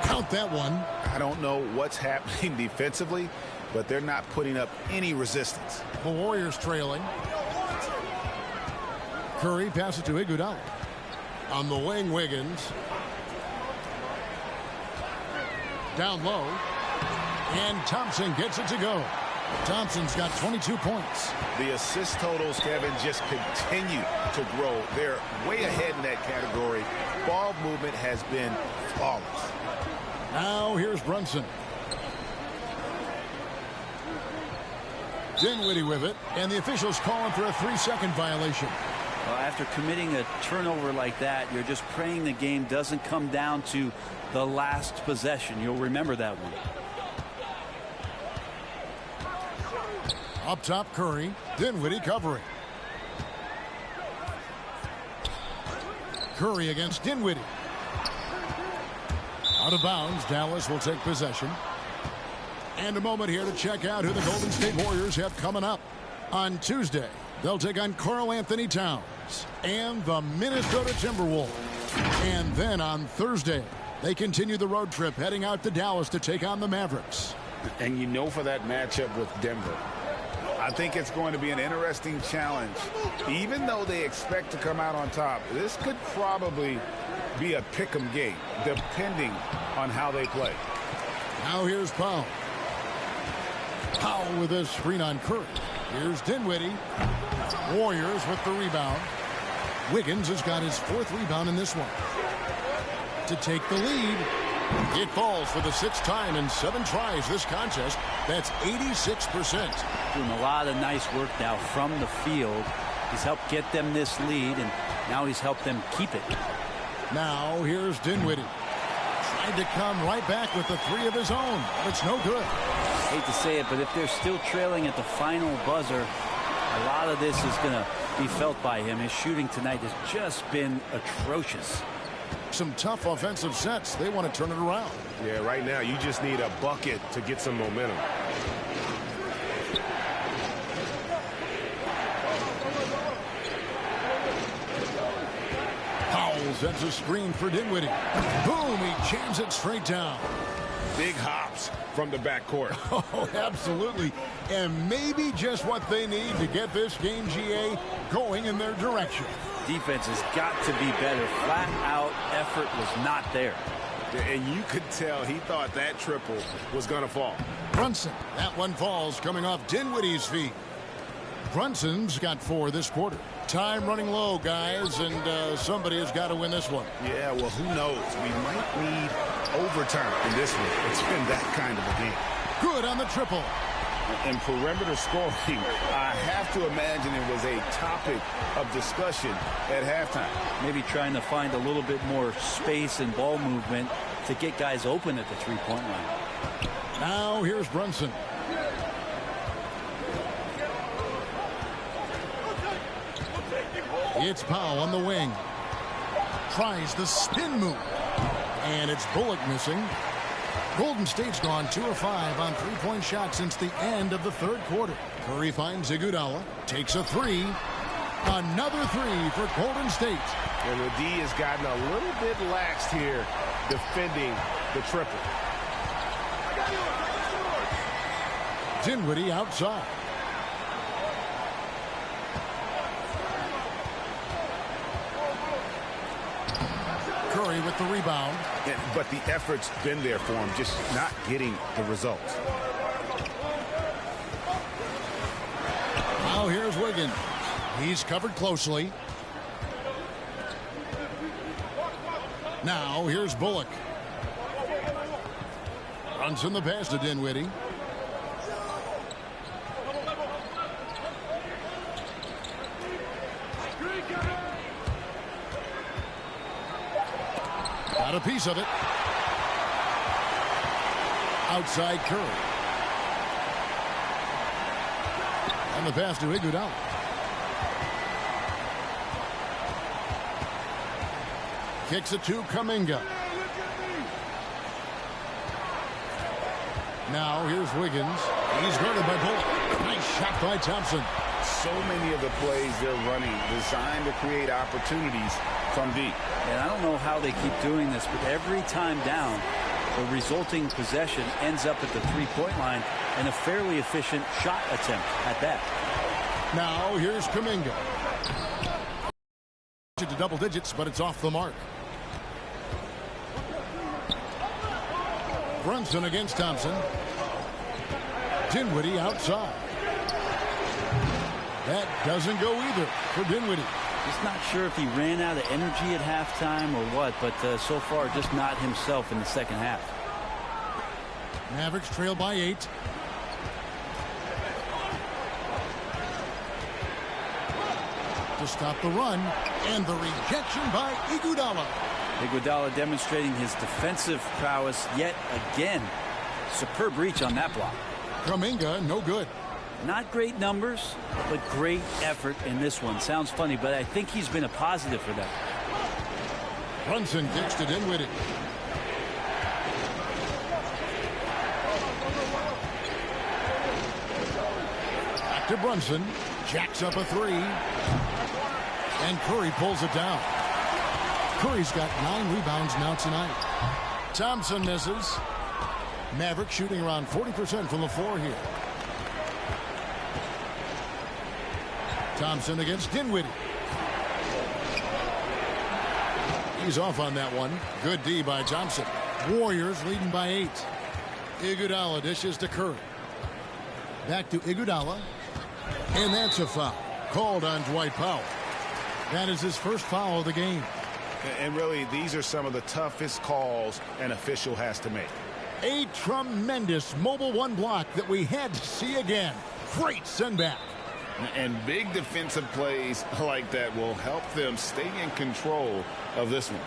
Count that one. I don't know what's happening defensively, but they're not putting up any resistance. The Warriors trailing. Curry passes to Iguodala. On the wing, Wiggins. Down low. And Thompson gets it to go. Thompson's got 22 points. The assist totals, Kevin, just continue to grow. They're way ahead in that category. Ball movement has been flawless. Now here's Brunson. Dinwiddie with it, and the officials calling for a 3-second violation. Well, after committing a turnover like that, you're just praying the game doesn't come down to the last possession. You'll remember that one. Up top, Curry. Dinwiddie covering. Curry against Dinwiddie. Out of bounds. Dallas will take possession. And a moment here to check out who the Golden State Warriors have coming up. On Tuesday, they'll take on Karl Anthony Towns and the Minnesota Timberwolves. And then on Thursday, they continue the road trip heading out to Dallas to take on the Mavericks. And you know, for that matchup with Denver, I think it's going to be an interesting challenge. Even though they expect to come out on top, this could probably be a pick-em game, depending on how they play. Now here's Powell. Powell with a screen on Curry. Here's Dinwiddie. Warriors with the rebound. Wiggins has got his 4th rebound in this one. To take the lead. It falls for the 6th time in 7 tries this contest. That's 86%. Doing a lot of nice work now from the field. He's helped get them this lead, and now he's helped them keep it. Now here's Dinwiddie. Tried to come right back with the 3 of his own. But it's no good. Hate to say it, but if they're still trailing at the final buzzer, a lot of this is going to be felt by him. His shooting tonight has just been atrocious. Some tough offensive sets. They want to turn it around. Yeah, right now you just need a bucket to get some momentum. Powell sets a screen for Dinwiddie. Boom, he jams it straight down. Big hops from the backcourt. Oh, absolutely. And maybe just what they need to get this game, GA, going in their direction. Defense has got to be better. Flat out effort was not there. And you could tell he thought that triple was going to fall. Brunson, that one falls coming off Dinwiddie's feet. Brunson's got 4 this quarter. Time running low, guys, and somebody has got to win this one. Yeah, well, who knows? We might need overtime in this one. It's been that kind of a game. Good on the triple. In perimeter scoring, I have to imagine it was a topic of discussion at halftime. Maybe trying to find a little bit more space and ball movement to get guys open at the three-point line. Now here's Brunson. It's Powell on the wing. Tries the spin move. And it's Bullock missing. Golden State's gone 2 of 5 on 3-point shots since the end of the 3rd quarter. Curry finds Iguodala. Takes a 3. Another 3 for Golden State. And the D has gotten a little bit laxed here defending the triple. Dinwiddie outside. Curry with the rebound. But the effort's been there for him, just not getting the results. Now here's Wiggins. He's covered closely. Now here's Bullock. Runs in the pass to Dinwiddie. Got a piece of it. Outside Curry. And the pass to Iguodala. Kicks it to Kuminga. Now here's Wiggins. He's guarded by Bullock. Nice shot by Thompson. So many of the plays they're running designed to create opportunities from deep. And I don't know how they keep doing this, but every time down, the resulting possession ends up at the three-point line and a fairly efficient shot attempt at that. Now here's Kuminga. To double digits, but it's off the mark. Brunson against Thompson. Dinwiddie outside. That doesn't go either for Dinwiddie. Just not sure if he ran out of energy at halftime or what, but so far just not himself in the second half. Mavericks trail by 8. To stop the run, and the rejection by Iguodala. Iguodala demonstrating his defensive prowess yet again. Superb reach on that block. Kuminga, no good. Not great numbers, but great effort in this one. Sounds funny, but I think he's been a positive for them. Brunson kicks to Dinwiddie. Back to Brunson. Jacks up a 3. And Curry pulls it down. Curry's got 9 rebounds now tonight. Thompson misses. Maverick shooting around 40% from the floor here. Thompson against Dinwiddie. He's off on that one. Good D by Thompson. Warriors leading by 8. Iguodala dishes to Curry. Back to Iguodala. And that's a foul. Called on Dwight Powell. That is his first foul of the game. And really, these are some of the toughest calls an official has to make. A tremendous mobile one block that we had to see again. Great send back. And big defensive plays like that will help them stay in control of this one.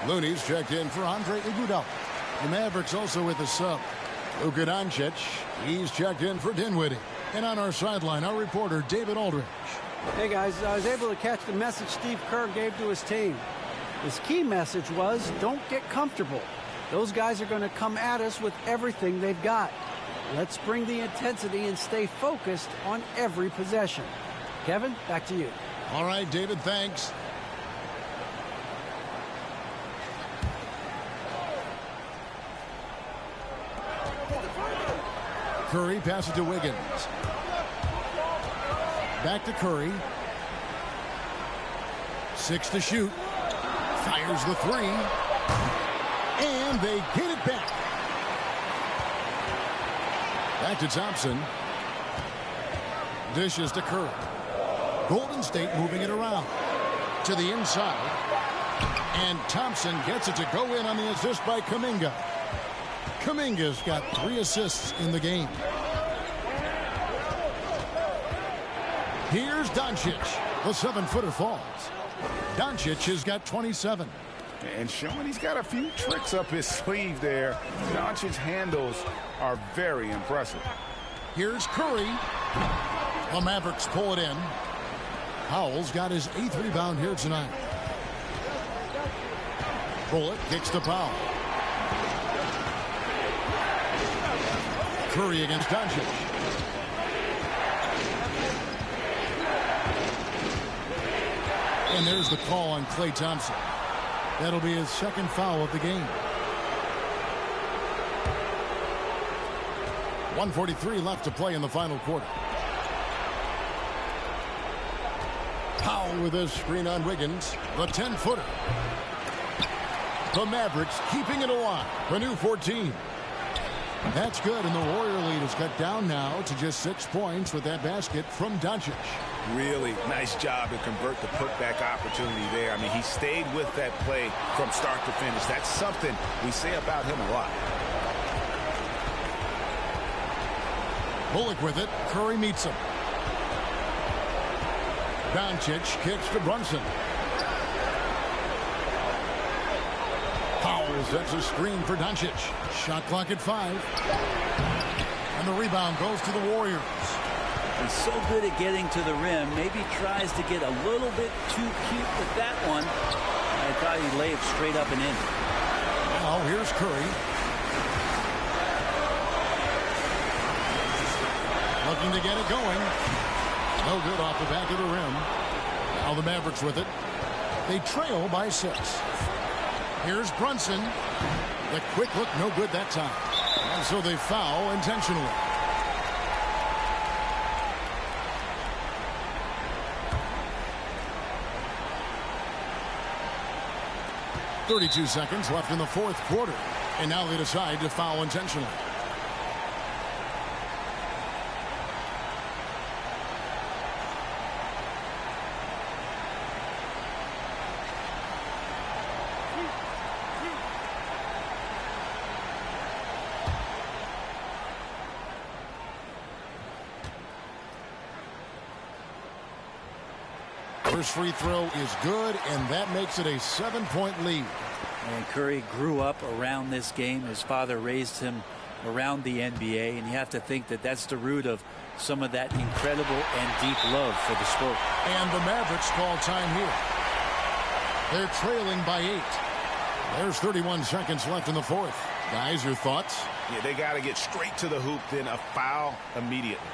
Looney's checked in for Andre Iguodala. The Mavericks also with a sub. Luka Doncic, he's checked in for Dinwiddie. And on our sideline, our reporter, David Aldridge. Hey, guys, I was able to catch the message Steve Kerr gave to his team. His key message was, don't get comfortable. Those guys are going to come at us with everything they've got. Let's bring the intensity and stay focused on every possession. Kevin, back to you. All right, David, thanks. Curry passes to Wiggins. Back to Curry. 6 to shoot. Fires the 3. And they get it back. Back to Thompson. Dishes to Curry. Golden State moving it around. To the inside. And Thompson gets it to go in on the assist by Kuminga. Kuminga's got 3 assists in the game. Here's Doncic. The 7-footer falls. Doncic has got 27. And showing he's got a few tricks up his sleeve there. Doncic's handles are very impressive. Here's Curry. The Mavericks pull it in. Powell's got his 8th rebound here tonight. Bullock kicks to Powell. Curry against Doncic. And there's the call on Klay Thompson. That'll be his 2nd foul of the game. 1:43 left to play in the final quarter. Powell with his screen on Wiggins. The 10-footer. The Mavericks keeping it alive. The new 14. That's good, and the Warrior lead is cut down now to just 6 points with that basket from Doncic. Really nice job to convert the putback opportunity there. I mean, he stayed with that play from start to finish. That's something we say about him a lot. Bullock with it. Curry meets him. Doncic kicks to Brunson. Powell sets a screen for Doncic. Shot clock at 5. And the rebound goes to the Warriors. He's so good at getting to the rim. Maybe tries to get a little bit too cute with that one. I thought he'd lay it straight up and in. Now here's Curry. Looking to get it going. No good off the back of the rim. Now the Mavericks with it. They trail by 6. Here's Brunson. The quick look, no good that time. And so they foul intentionally. 32 seconds left in the fourth quarter. And now they decide to foul intentionally. First free throw is good, and that makes it a 7-point lead. And Curry grew up around this game. His father raised him around the NBA, and you have to think that that's the root of some of that incredible and deep love for the sport. And the Mavericks call time here. They're trailing by 8. There's 31 seconds left in the fourth. Guys, your thoughts? Yeah, they got to get straight to the hoop, then a foul immediately.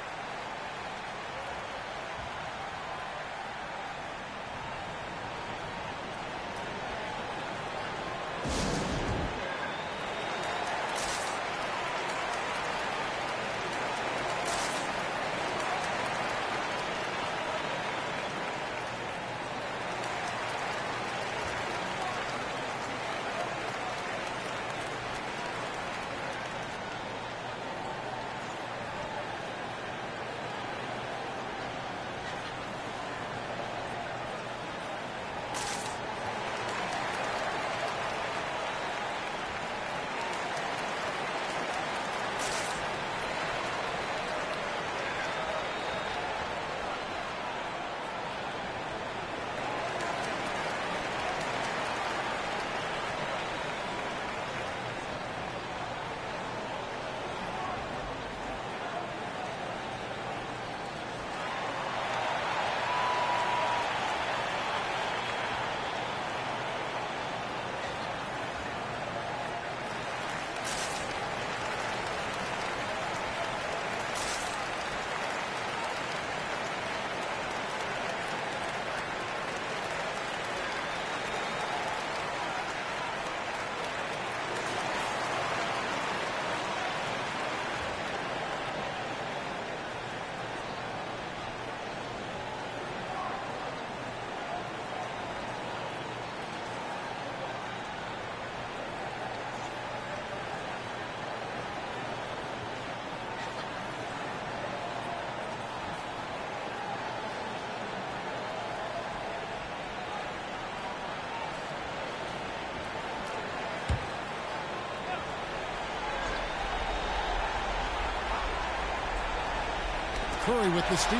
Curry with the steal,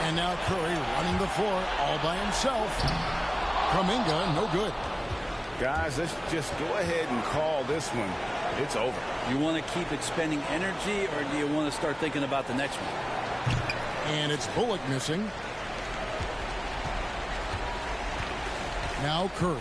and now Curry running the floor all by himself. Kuminga, no good. Guys, let's just go ahead and call this one. It's over. You want to keep expending energy, or do you want to start thinking about the next one? And it's Bullock missing. Now Curry.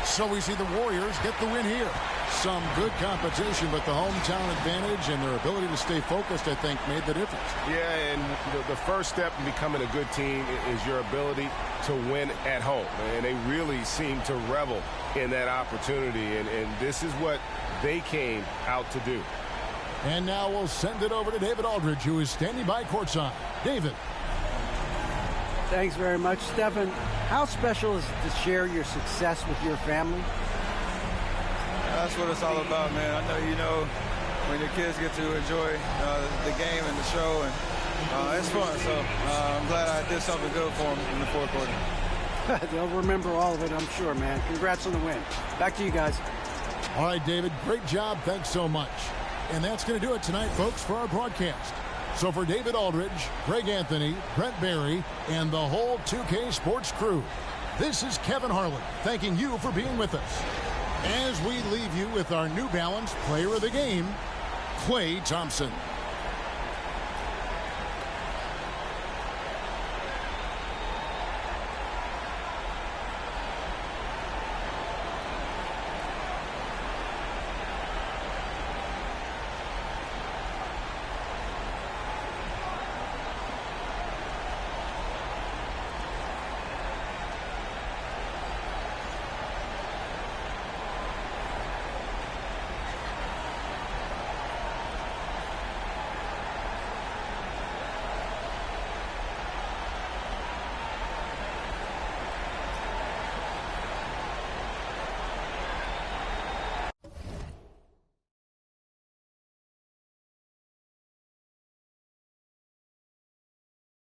So we see the Warriors get the win here. Some good competition, but the hometown advantage and their ability to stay focused, I think, made the difference. Yeah, and the first step in becoming a good team is your ability to win at home. And they really seem to revel in that opportunity, and this is what they came out to do. And now we'll send it over to David Aldridge, who is standing by courtside. David. Thanks very much, Stephen. How special is it to share your success with your family? That's what it's all about, man. I know you know when your kids get to enjoy the game and the show, and it's fun. So I'm glad I did something good for them in the fourth quarter. They'll remember all of it, I'm sure, man. Congrats on the win. Back to you guys. All right, David, great job. Thanks so much. And that's going to do it tonight, folks, for our broadcast. So for David Aldridge, Greg Anthony, Brent Barry, and the whole 2K Sports crew, this is Kevin Harlan thanking you for being with us. As we leave you with our New Balance Player of the Game, Klay Thompson.